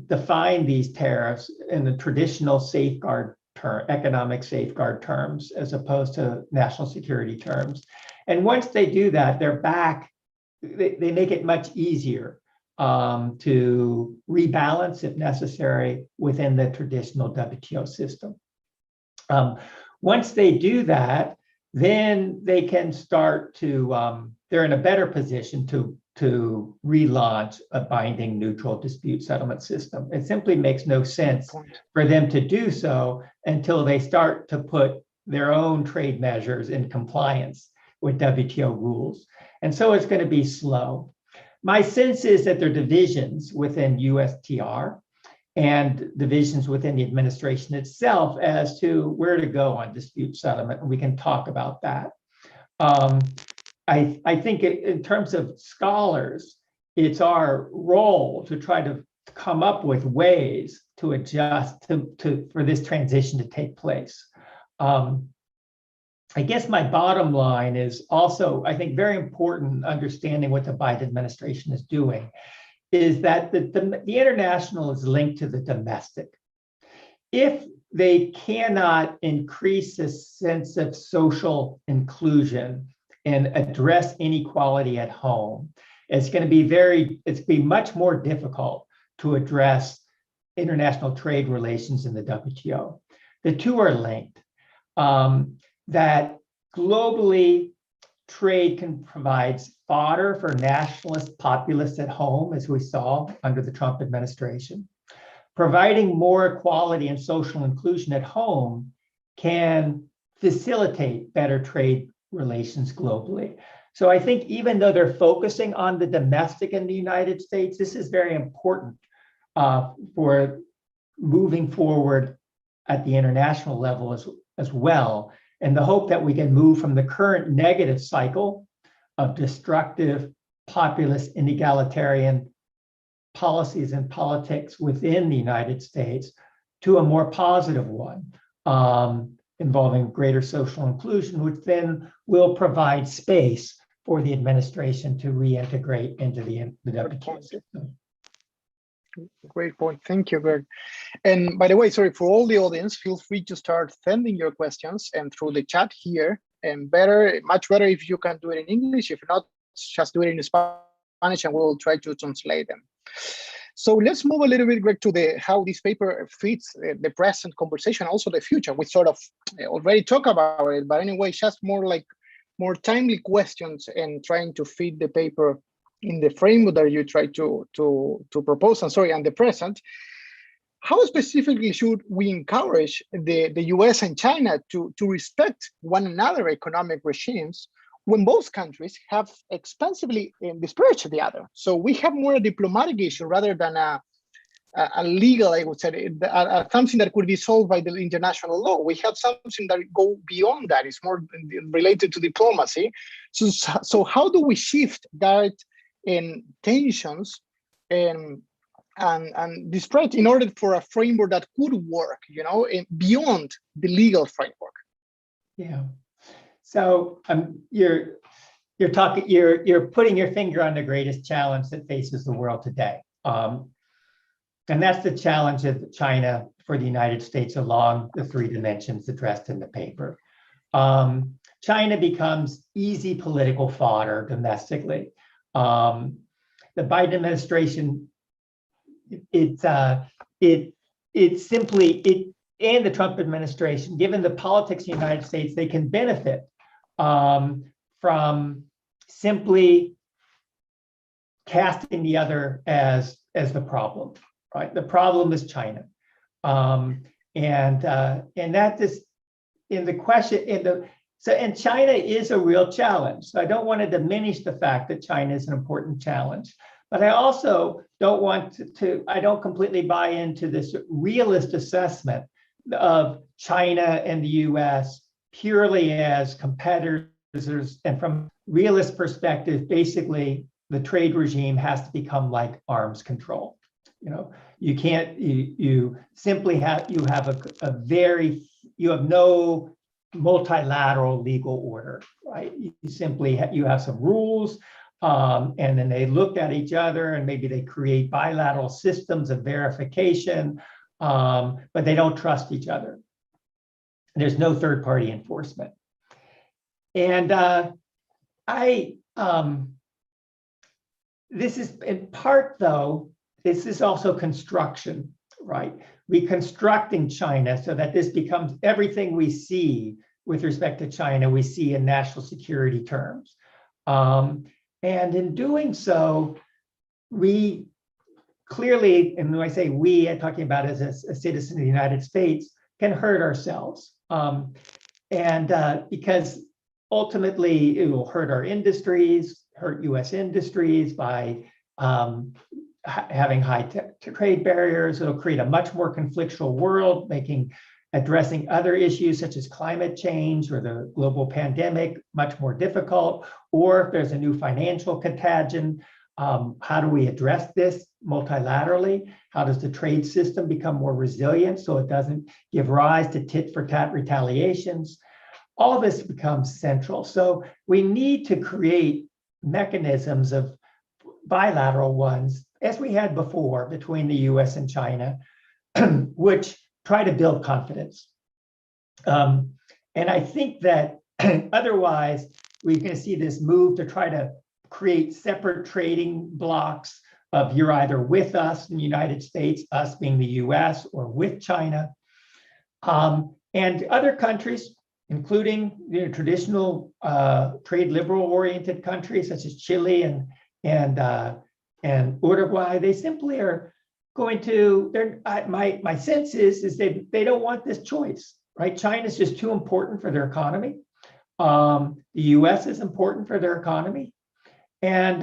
define these tariffs in the traditional economic safeguard terms, as opposed to national security terms. And once they do that, they're back. They make it much easier to rebalance, if necessary, within the traditional WTO system. Once they do that, then they can start to, they're in a better position to to relaunch a binding neutral dispute settlement system. It simply makes no sense for them to do so until they start to put their own trade measures in compliance with WTO rules. And so it's going to be slow. My sense is that there are divisions within USTR and divisions within the administration itself as to where to go on dispute settlement, and we can talk about that. I think in terms of scholars, it's our role to try to come up with ways to adjust for this transition to take place. I guess my bottom line is also, I think, very important understanding what the Biden administration is doing is that the international is linked to the domestic. If they cannot increase a sense of social inclusion and address inequality at home, it's going to be much more difficult to address international trade relations in the WTO. The two are linked. That globally, trade can provide fodder for nationalist populists at home, as we saw under the Trump administration. Providing more equality and social inclusion at home can facilitate better trade relations globally. So I think even though they're focusing on the domestic in the United States, this is very important for moving forward at the international level as well. And the hope that we can move from the current negative cycle of destructive, populist, and egalitarian policies and politics within the United States to a more positive one, involving greater social inclusion, which then will provide space for the administration to reintegrate into the WTO system. Great point. Thank you, Greg. And by the way, sorry, for all the audience, feel free to start sending your questions and through the chat here. And much better if you can do it in English. If not, just do it in Spanish and we'll try to translate them. So let's move a little bit, Greg, to how this paper fits the present conversation, also the future. We sort of already talked about it, but anyway, just more timely questions and trying to fit the paper in the framework that you try to propose, and the present. How specifically should we encourage the US and China to respect one another economic regimes when both countries have expensively disparaged the other? So we have more a diplomatic issue rather than a legal, I would say, something that could be solved by the international law. We have something that go beyond that. It's more related to diplomacy. So how do we shift that in tensions and disparate in order for a framework that could work, beyond the legal framework? Yeah. So you're putting your finger on the greatest challenge that faces the world today, and that's the challenge of China for the United States along the three dimensions addressed in the paper. China becomes easy political fodder domestically. The Biden administration, and the Trump administration, given the politics of the United States, they can benefit from simply casting the other as the problem, right? The problem is China, and that is in the question and China is a real challenge. So I don't want to diminish the fact that China is an important challenge, but I also don't want I don't completely buy into this realist assessment of China and the US purely as competitors. And from realist perspective, basically the trade regime has to become like arms control. You can't, you simply have no multilateral legal order, right? You have some rules, and then they look at each other and maybe they create bilateral systems of verification, but they don't trust each other. There's no third-party enforcement. And this is in part, though, this is also construction, right? Reconstructing China so that this becomes everything we see with respect to China, we see in national security terms. And And in doing so, we clearly, and when I say we, I'm talking about as a citizen of the United States, can hurt ourselves. Because ultimately it will hurt our industries, hurt US industries by having high trade barriers. It'll create a much more conflictual world, addressing other issues such as climate change or the global pandemic much more difficult. Or if there's a new financial contagion, how do we address this multilaterally? How does the trade system become more resilient so it doesn't give rise to tit-for-tat retaliations? All this becomes central. So we need to create mechanisms of bilateral ones, as we had before between the US and China, which try to build confidence. And I think that otherwise, we're going to see this move to try to create separate trading blocks of you're either with us in the United States, us being the US, or with China. And other countries, including traditional trade liberal-oriented countries such as Chile and Uruguay, they simply are going to. My sense is they don't want this choice, right? China's just too important for their economy. The U.S. is important for their economy, and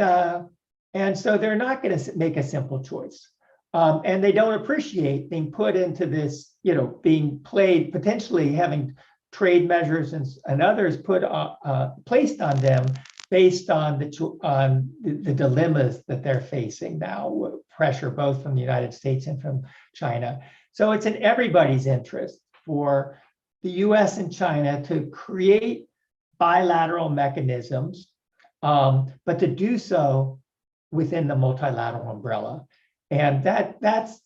so they're not going to make a simple choice. And they don't appreciate being put into this, being played, potentially having trade measures and others placed on them based on the dilemmas that they're facing now, pressure both from the United States and from China. So it's in everybody's interest for the US and China to create bilateral mechanisms, but to do so within the multilateral umbrella. And that's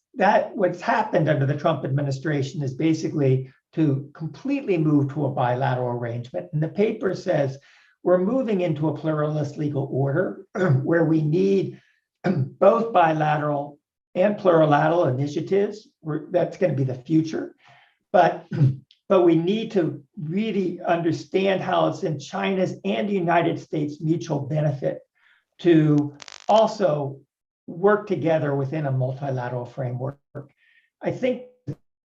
what's happened under the Trump administration is basically to completely move to a bilateral arrangement. And the paper says we're moving into a pluralist legal order where we need both bilateral and plurilateral initiatives. That's going to be the future. But we need to really understand how it's in China's and the United States' mutual benefit to also work together within a multilateral framework. I think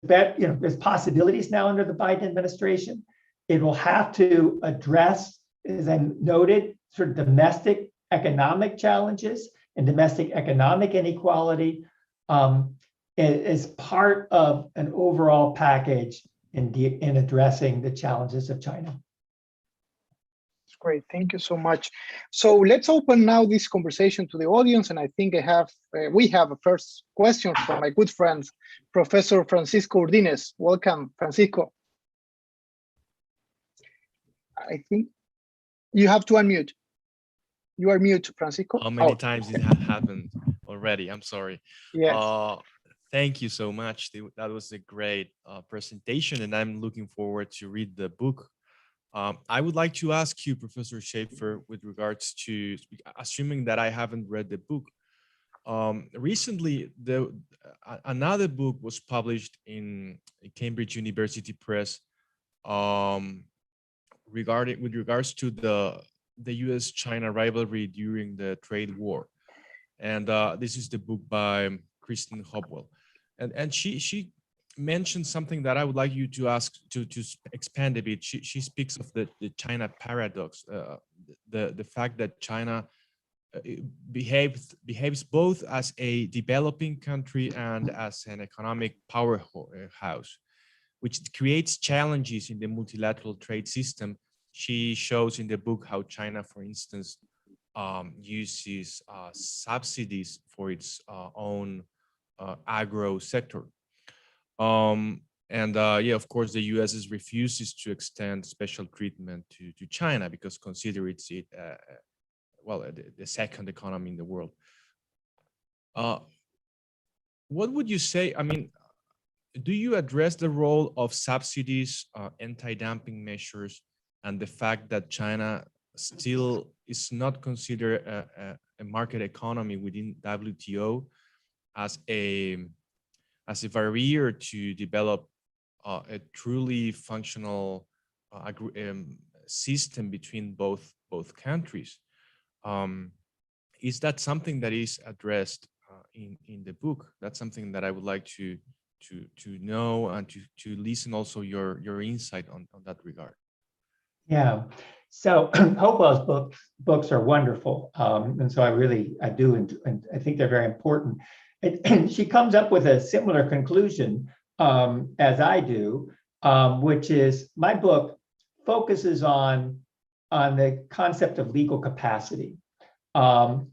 that there's possibilities now under the Biden administration. It will have to address, as I noted, sort of domestic economic challenges and domestic economic inequality as part of an overall package in addressing the challenges of China. Great, thank you so much. So let's open now this conversation to the audience, and I think we have a first question from my good friend, Professor Francisco Urdines. Welcome, Francisco. I think you have to unmute. You are mute, Francisco. How many times it has happened already? I'm sorry. Yes. Thank you so much. That was a great presentation, and I'm looking forward to read the book. I would like to ask you, Professor Shaffer, with regards to, assuming that I haven't read the book, recently another book was published in Cambridge University Press with regards to the U.S.-China rivalry during the trade war, and this is the book by Kristen Hopwell, and she mentioned something that I would like you to ask to expand a bit. She speaks of the China paradox, the fact that China behaves both as a developing country and as an economic powerhouse, which creates challenges in the multilateral trade system. She shows in the book how China, for instance, uses subsidies for its own agro sector. Yeah, of course, the U.S. refuses to extend special treatment to China because considers it, the second economy in the world. What would you say? I mean, do you address the role of subsidies, anti-dumping measures, and the fact that China still is not considered a market economy within WTO as a barrier to develop a truly functional system between both countries? is that something that is addressed in the book? That's something that I would like to know and to listen also your insight on that regard. Yeah. So Hopewell's books are wonderful, and so I do, and I think they're very important. And she comes up with a similar conclusion as I do, which is my book focuses on the concept of legal capacity.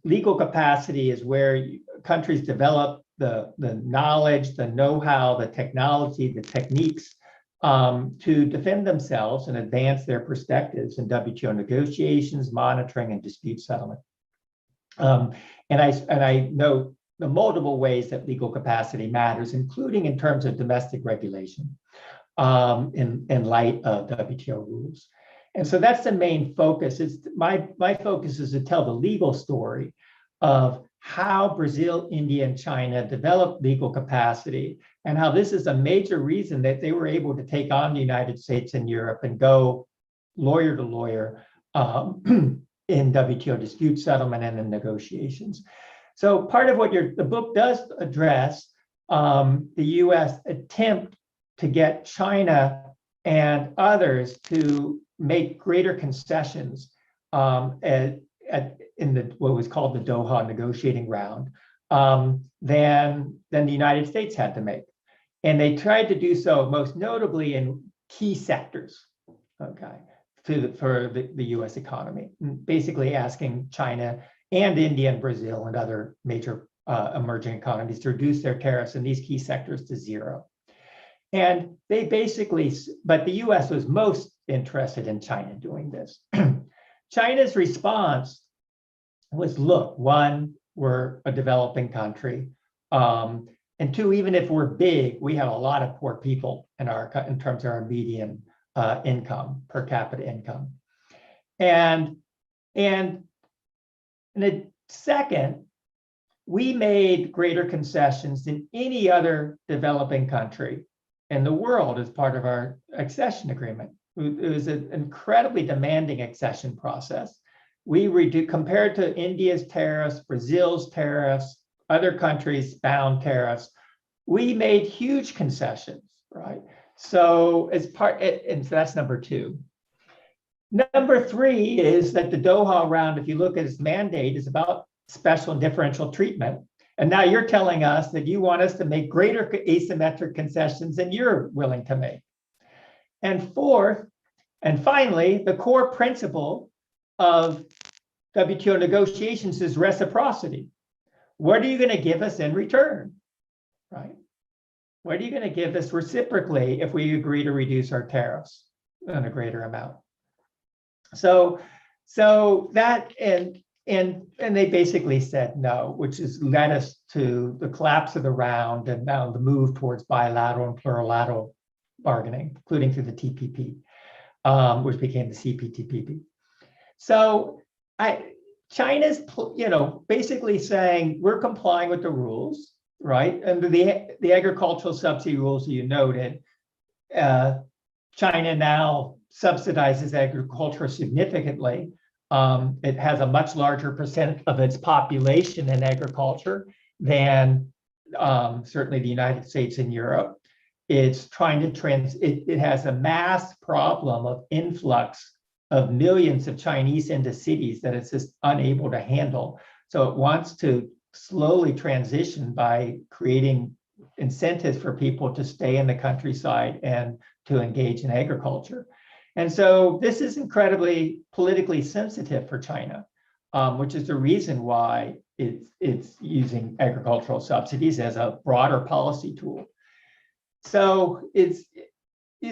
Legal capacity is where countries develop the knowledge, the know-how, the technology, the techniques to defend themselves and advance their perspectives in WTO negotiations, monitoring, and dispute settlement. And I know the multiple ways that legal capacity matters, including in terms of domestic regulation in light of WTO rules. And so that's the main focus. It's my focus is to tell the legal story of how Brazil, India, and China developed legal capacity, and how this is a major reason that they were able to take on the United States and Europe and go lawyer to lawyer in WTO dispute settlement and in negotiations. So part of what the book does address the US attempt to get China and others to make greater concessions in what was called the Doha negotiating round than the United States had to make. And they tried to do so most notably in key sectors, okay, for the US economy, basically asking China and India and Brazil and other major emerging economies to reduce their tariffs in these key sectors to zero. And they basically, but the US was most interested in China doing this. China's response was, look, one, we're a developing country. And two, even if we're big, we have a lot of poor people in terms of our median income, per capita income. And the second, we made greater concessions than any other developing country in the world as part of our accession agreement. It was an incredibly demanding accession process. We compared to India's tariffs, Brazil's tariffs, other countries' bound tariffs, we made huge concessions, right? So and so that's number two. Number three is that the Doha round, if you look at its mandate, is about special and differential treatment. And now you're telling us that you want us to make greater asymmetric concessions than you're willing to make. And fourth, and finally, the core principle of WTO negotiations is reciprocity. What are you going to give us in return, right? What are you going to give us reciprocally if we agree to reduce our tariffs in a greater amount? So that, and they basically said no, which has led us to the collapse of the round and now the move towards bilateral and plurilateral bargaining, including through the TPP, which became the CPTPP. So China's, basically saying we're complying with the rules, right? Under the agricultural subsidy rules that you noted, China now subsidizes agriculture significantly. It has a much larger percent of its population in agriculture than certainly the United States and Europe. It's trying to it has a mass problem of influx of millions of Chinese into cities that it's just unable to handle. So it wants to slowly transition by creating incentives for people to stay in the countryside and to engage in agriculture. And so this is incredibly politically sensitive for China, which is the reason why it's using agricultural subsidies as a broader policy tool. So it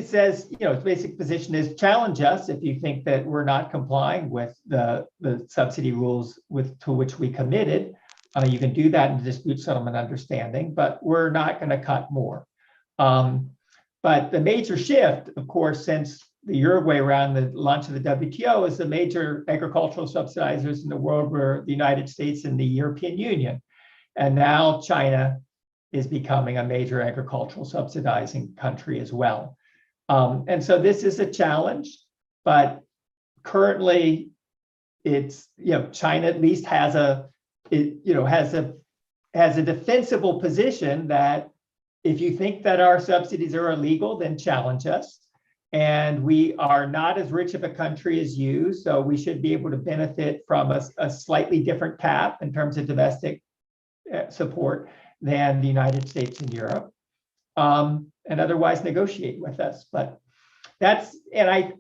says, its basic position is challenge us if you think that we're not complying with the subsidy rules to which we committed. You can do that in dispute settlement understanding, but we're not going to cut more. But the major shift, of course, since the Uruguay round, the launch of the WTO, is the major agricultural subsidizers in the world were the United States and the European Union. And now China is becoming a major agricultural subsidizing country as well. And so this is a challenge, but currently it's, China at least has a has a defensible position that if you think that our subsidies are illegal, then challenge us. And we are not as rich of a country as you, so we should be able to benefit from a slightly different tap in terms of domestic support than the United States and Europe, and otherwise negotiate with us. But that's, and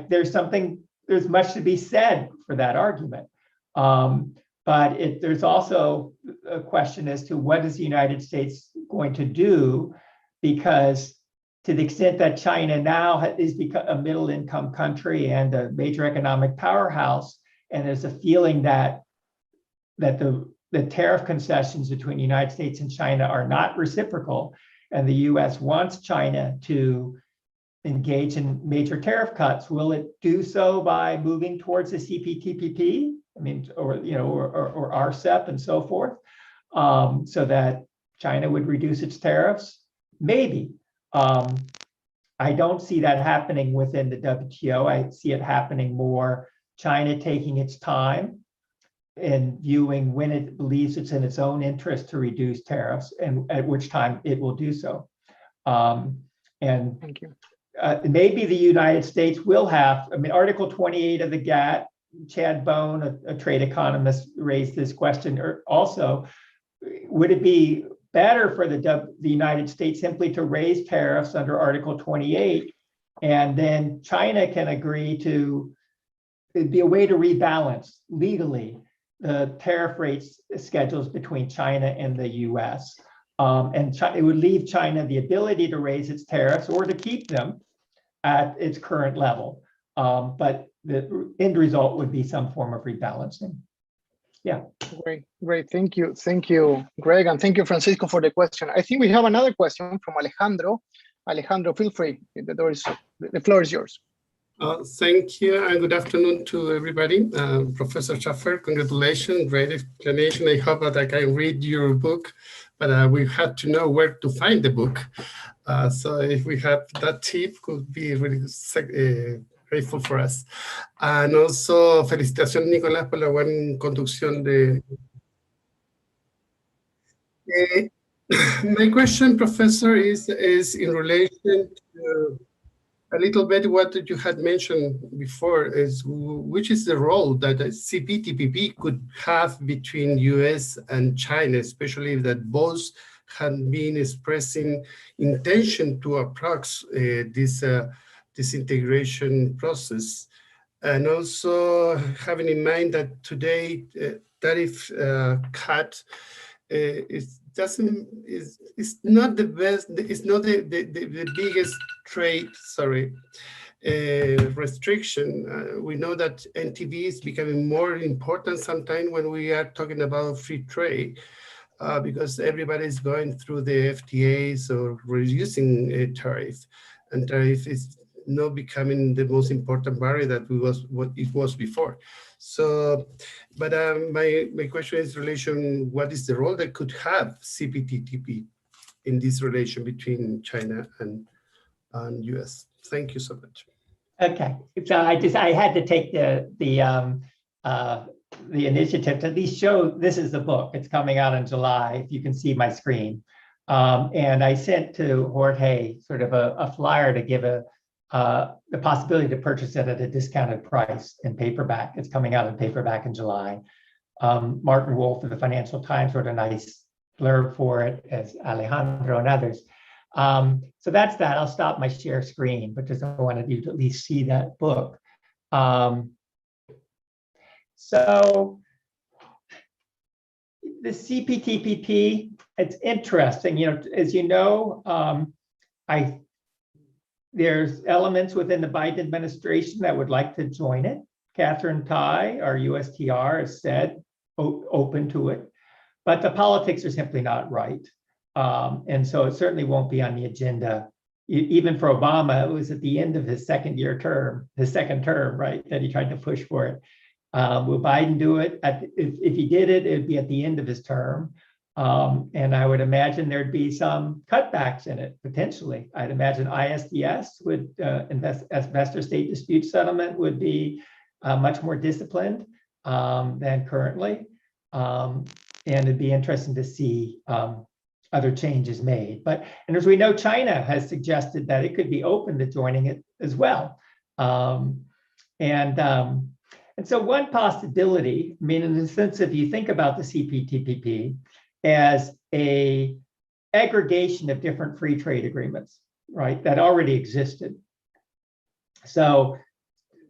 there's much to be said for that argument. But there's also a question as to what is the United States going to do, because to the extent that China now is a middle income country and a major economic powerhouse, and there's a feeling that the tariff concessions between the United States and China are not reciprocal, and the US wants China to engage in major tariff cuts. Will it do so by moving towards the CPTPP? I mean, or RCEP and so forth, so that China would reduce its tariffs? Maybe. I don't see that happening within the WTO. I see it happening more China taking its time and viewing when it believes it's in its own interest to reduce tariffs, and at which time it will do so. And thank you. Maybe the United States will have, I mean, Article 28 of the GATT, Chad Bone, a trade economist, raised this question also. Would it be better for the United States simply to raise tariffs under Article 28, and then China can agree to, it'd be a way to rebalance legally the tariff rates schedules between China and the US. And it would leave China the ability to raise its tariffs or to keep them at its current level. But the end result would be some form of rebalancing. Yeah. Great. Thank you, Greg, and thank you, Francisco, for the question. I think we have another question from Alejandro. Alejandro, feel free. The floor is yours. Thank you, and good afternoon to everybody. Professor Shaffer, congratulations, great explanation. I hope that I can read your book, but we had to know where to find the book. So if we have that tip, could be really grateful for us. And also, felicitaciones, Nicolás, por la buena conducción de... My question, Professor, is in relation to a little bit what you had mentioned before, is which is the role that a CPTPP could have between US and China, especially that both had been expressing intention to approach this integration process. And also having in mind that today tariff cut is not the best, it's not the biggest trade, restriction. We know that NTB is becoming more important sometimes when we are talking about free trade, because everybody is going through the FTAs or reducing a tariff, and tariff is not becoming the most important barrier that what it was before. So, but my question is what is the role that could have CPTPP in this relation between China and US? Thank you so much. Okay, so I had to take the initiative to at least show this is the book. It's coming out in July, if you can see my screen. And I sent to Jorge sort of a flyer to give the possibility to purchase it at a discounted price in paperback. It's coming out in paperback in July. Martin Wolf of the Financial Times wrote a nice blurb for it, as Alejandro and others. So that's that. I'll stop my share screen, but just I wanted you to at least see that book. So the CPTPP, it's interesting. You know, as you know, there's elements within the Biden administration that would like to join it. Catherine Tai, our USTR, has said open to it, but the politics are simply not right. And so it certainly won't be on the agenda. Even for Obama, it was at the end of his second term, right, that he tried to push for it. Will Biden do it? If he did it, it'd be at the end of his term. And I would imagine there'd be some cutbacks in it, potentially. I'd imagine ISDS would, investor state dispute settlement would be much more disciplined than currently. And it'd be interesting to see other changes made. And as we know, China has suggested that it could be open to joining it as well. And so one possibility, I mean, in the sense, if you think about the CPTPP as a aggregation of different free trade agreements, right, that already existed. So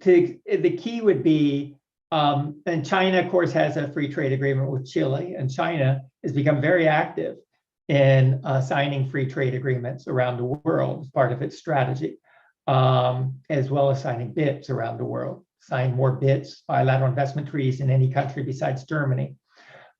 the key would be, and China, of course, has a free trade agreement with Chile, and China has become very active in signing free trade agreements around the world as part of its strategy, as well as signing BITs around the world, sign more BITs, bilateral investment treaties, in any country besides Germany.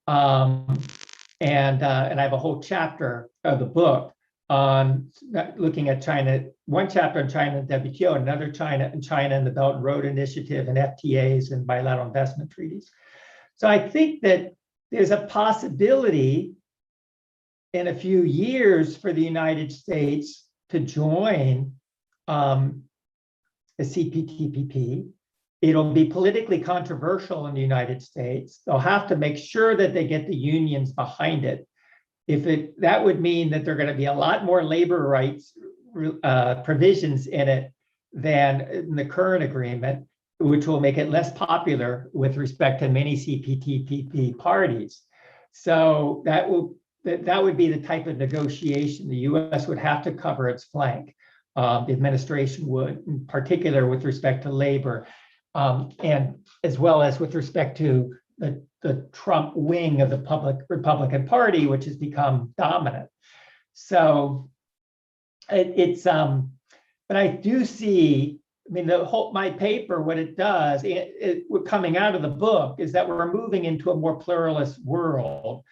And I have a whole chapter of the book on looking at China, one chapter on China and WTO, another China and the Belt and Road Initiative and FTAs and bilateral investment treaties. So I think that there's a possibility in a few years for the United States to join the CPTPP. It'll be politically controversial in the United States. They'll have to make sure that they get the unions behind it. That would mean that there are going to be a lot more labor rights provisions in it than in the current agreement, which will make it less popular with respect to many CPTPP parties. So that would be the type of negotiation the U.S. would have to cover its flank. The administration would, in particular with respect to labor, and as well as with respect to the Trump wing of the Republican Party, which has become dominant. So but I do see, I mean, my paper, what it does, coming out of the book, is that we're moving into a more pluralist world.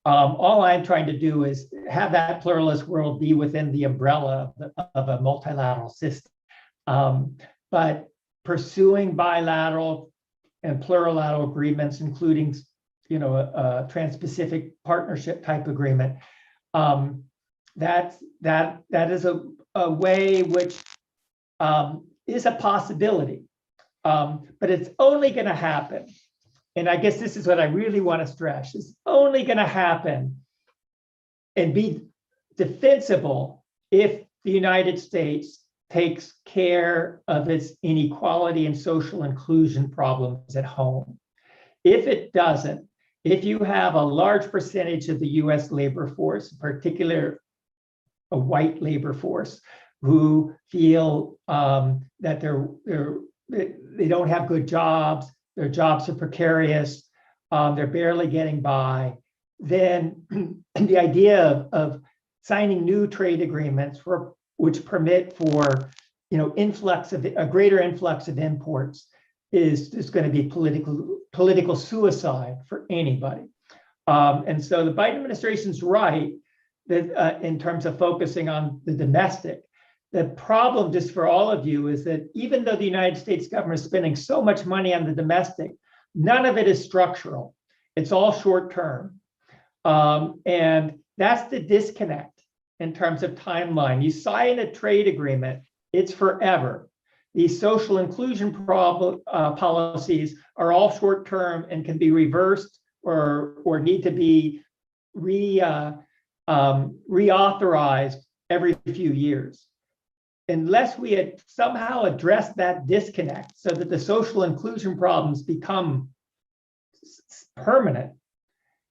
All I'm trying to do is have that pluralist world be within the umbrella of a multilateral system. But pursuing bilateral and plurilateral agreements, including, a Trans-Pacific Partnership type agreement, that is a way which is a possibility, but it's only going to happen. And I guess this is what I really want to stress: it's only going to happen and be defensible if the United States takes care of its inequality and social inclusion problems at home. If it doesn't, if you have a large percentage of the US labor force, in particular a white labor force, who feel that they don't have good jobs, their jobs are precarious, they're barely getting by, then the idea of signing new trade agreements which permit for a greater influx of imports is going to be political suicide for anybody. And so the Biden administration's right that in terms of focusing on the domestic. The problem, just for all of you, is that even though the United States government is spending so much money on the domestic, none of it is structural. It's all short term. And that's the disconnect in terms of timeline. You sign a trade agreement, it's forever. These social inclusion policies are all short term and can be reversed or need to be reauthorized every few years. Unless we had somehow addressed that disconnect so that the social inclusion problems become permanent,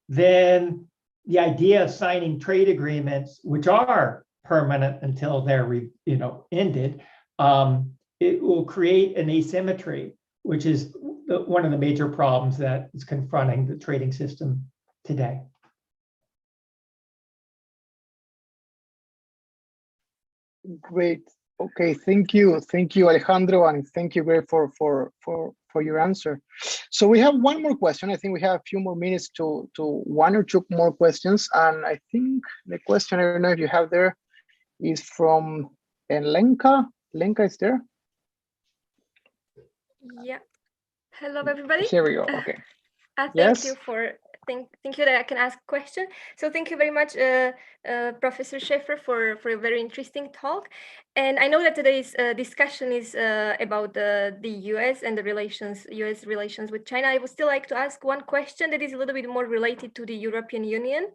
then the idea of signing trade agreements, which are permanent until they're ended, it will create an asymmetry, which is one of the major problems that is confronting the trading system today. Great. Okay, thank you, Alejandro, and thank you, Greg, for your answer. So we have one more question. I think we have a few more minutes to one or two more questions, and I think the question, I don't know if you have there, is from Lenka. Lenka is there? Yeah. Hello, everybody. There we go. Okay. Thank Yes. you for thank you that I can ask a question. So thank you very much, Professor Shaffer, for a very interesting talk. And I know that today's discussion is about the US and the US relations with China. I would still like to ask one question that is a little bit more related to the European Union.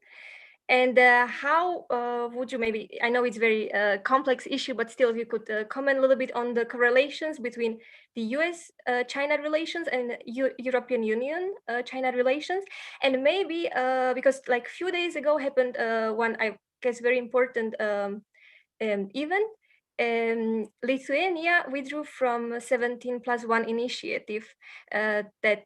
And how would you maybe, I know it's a very complex issue, but still if you could comment a little bit on the correlations between the US-China relations and European Union-China relations. And maybe, because like a few days ago happened one, I guess, very important event. Lithuania withdrew from 17+1 initiative that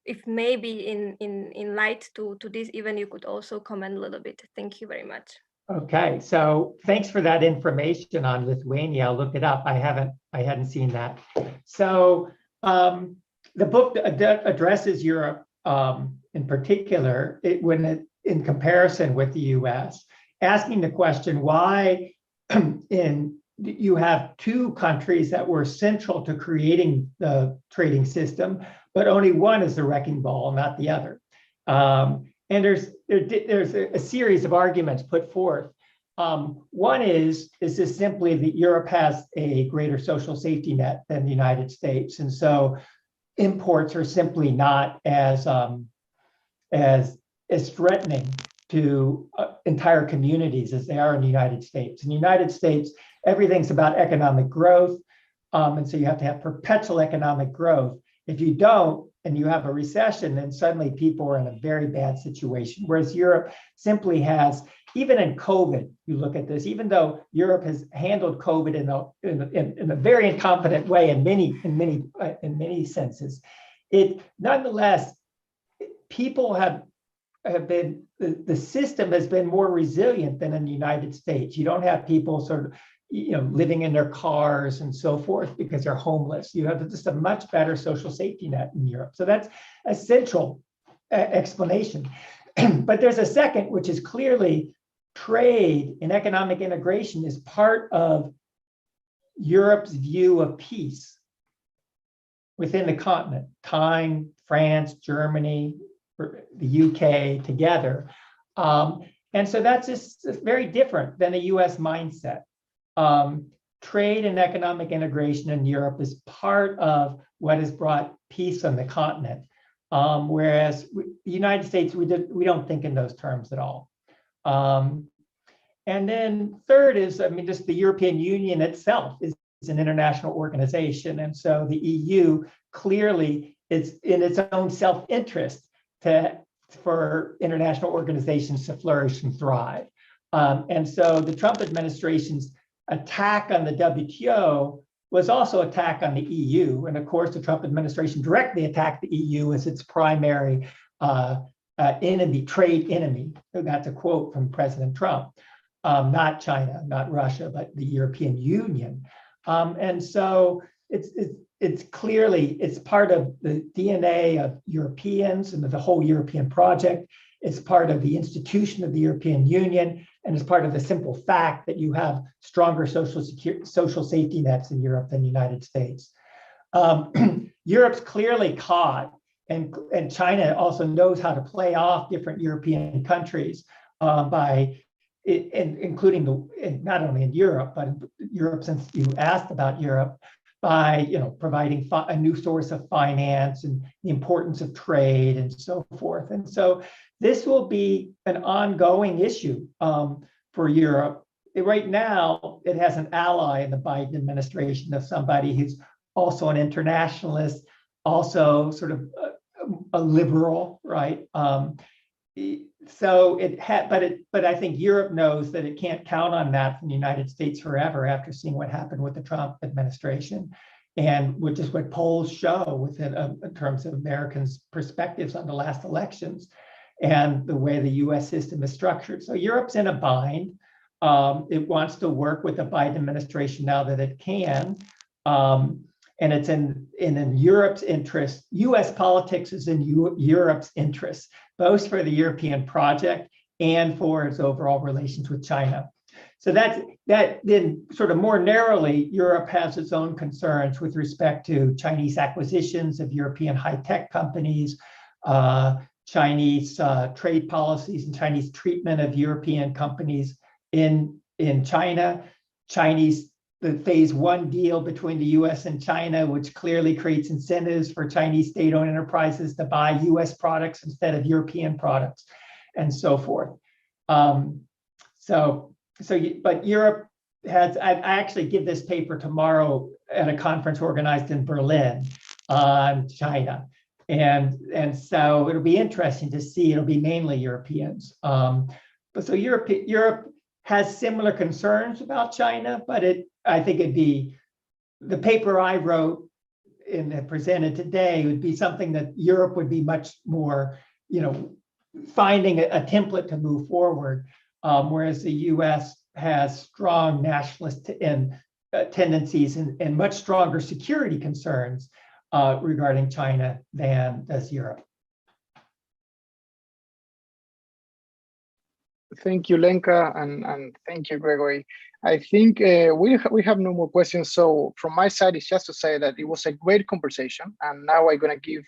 if maybe in light to this event, you could also comment a little bit. Thank you very much. Okay, so thanks for that information on Lithuania. I'll look it up. I hadn't seen that. So the book addresses Europe in particular, in comparison with the US, asking the question why you have two countries that were central to creating the trading system, but only one is the wrecking ball, not the other. And there's a series of arguments put forth. One is this simply that Europe has a greater social safety net than the United States, and so imports are simply not as threatening to entire communities as they are in the United States. In the United States, everything's about economic growth, and so you have to have perpetual economic growth. If you don't, and you have a recession, then suddenly people are in a very bad situation. Whereas Europe simply has, even in COVID, you look at this, even though Europe has handled COVID in a very incompetent way in many senses, it nonetheless, people have been, the system has been more resilient than in the United States. You don't have people sort of, living in their cars and so forth because they're homeless. You have just a much better social safety net in Europe. So that's a central explanation. But there's a second, which is clearly trade and economic integration is part of Europe's view of peace within the continent. Time, France, Germany, the UK together. And so that's just very different than a US mindset. Trade and economic integration in Europe is part of what has brought peace on the continent, whereas the United States, we don't think in those terms at all. And then third is, just the European Union itself is an international organization, and so the EU clearly is in its own self-interest for international organizations to flourish and thrive. And so the Trump administration's attack on the WTO was also attack on the EU. And of course, the Trump administration directly attacked the EU as its primary enemy, trade enemy. That's a quote from President Trump, not China, not Russia, but the European Union. And so it's clearly, it's part of the DNA of Europeans and of the whole European project. It's part of the institution of the European Union, and it's part of the simple fact that you have stronger social safety nets in Europe than the United States. Europe's clearly caught, and China also knows how to play off different European countries including not only in Europe, but in Europe, since you asked about Europe, by providing a new source of finance and the importance of trade and so forth. And so this will be an ongoing issue for Europe. Right now, it has an ally in the Biden administration of somebody who's also an internationalist, also sort of a liberal, right? So but I think Europe knows that it can't count on that from the United States forever after seeing what happened with the Trump administration, and which is what polls show in terms of Americans' perspectives on the last elections and the way the US system is structured. So Europe's in a bind. It wants to work with the Biden administration now that it can. And it's in Europe's interest. US politics is in Europe's interest, both for the European project and for its overall relations with China. So that then sort of more narrowly, Europe has its own concerns with respect to Chinese acquisitions of European high-tech companies, Chinese trade policies and Chinese treatment of European companies in China, the phase one deal between the US and China, which clearly creates incentives for Chinese state-owned enterprises to buy US products instead of European products, and so forth. But Europe has, I actually give this paper tomorrow at a conference organized in Berlin on China. And so it'll be interesting to see, it'll be mainly Europeans. But so Europe has similar concerns about China, but I think it'd be, the paper I wrote and presented today would be something that Europe would be much more, finding a template to move forward, whereas the US has strong nationalist tendencies and much stronger security concerns regarding China than does Europe. Thank you, Lenka, and thank you, Gregory. I think we have no more questions. So from my side, it's just to say that it was a great conversation. And now I'm going to give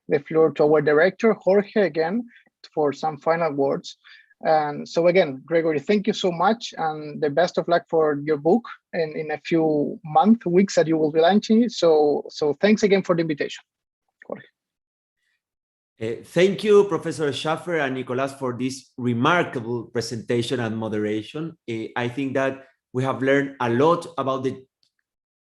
the floor to our director, Jorge, again, for some final words. And so again, Gregory, thank you so much, and the best of luck for your book in a few weeks that you will be launching it. So thanks again for the invitation, Jorge. Thank you, Professor Shaffer and Nicolas, for this remarkable presentation and moderation. I think that we have learned a lot about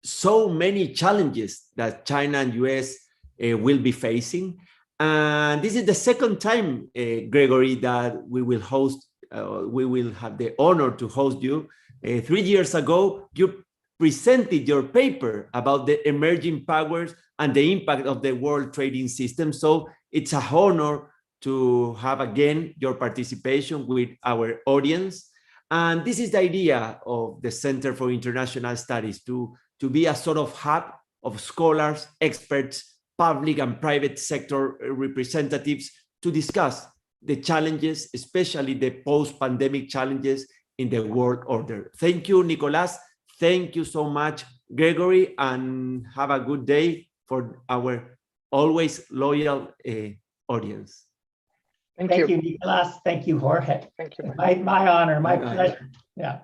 so many challenges that China and US will be facing. And this is the second time, Gregory, that we will have the honor to host you. 3 years ago, you presented your paper about the emerging powers and the impact of the world trading system. So it's a honor to have again your participation with our audience. And this is the idea of the Center for International Studies, to be a sort of hub of scholars, experts, public and private sector representatives to discuss the challenges, especially the post-pandemic challenges in the world order. Thank you, Nicolas. Thank you so much, Gregory, and have a good day for our always loyal audience. Thank you, Nicolas. Thank you, Jorge. Thank you. My honor, my pleasure. Yeah.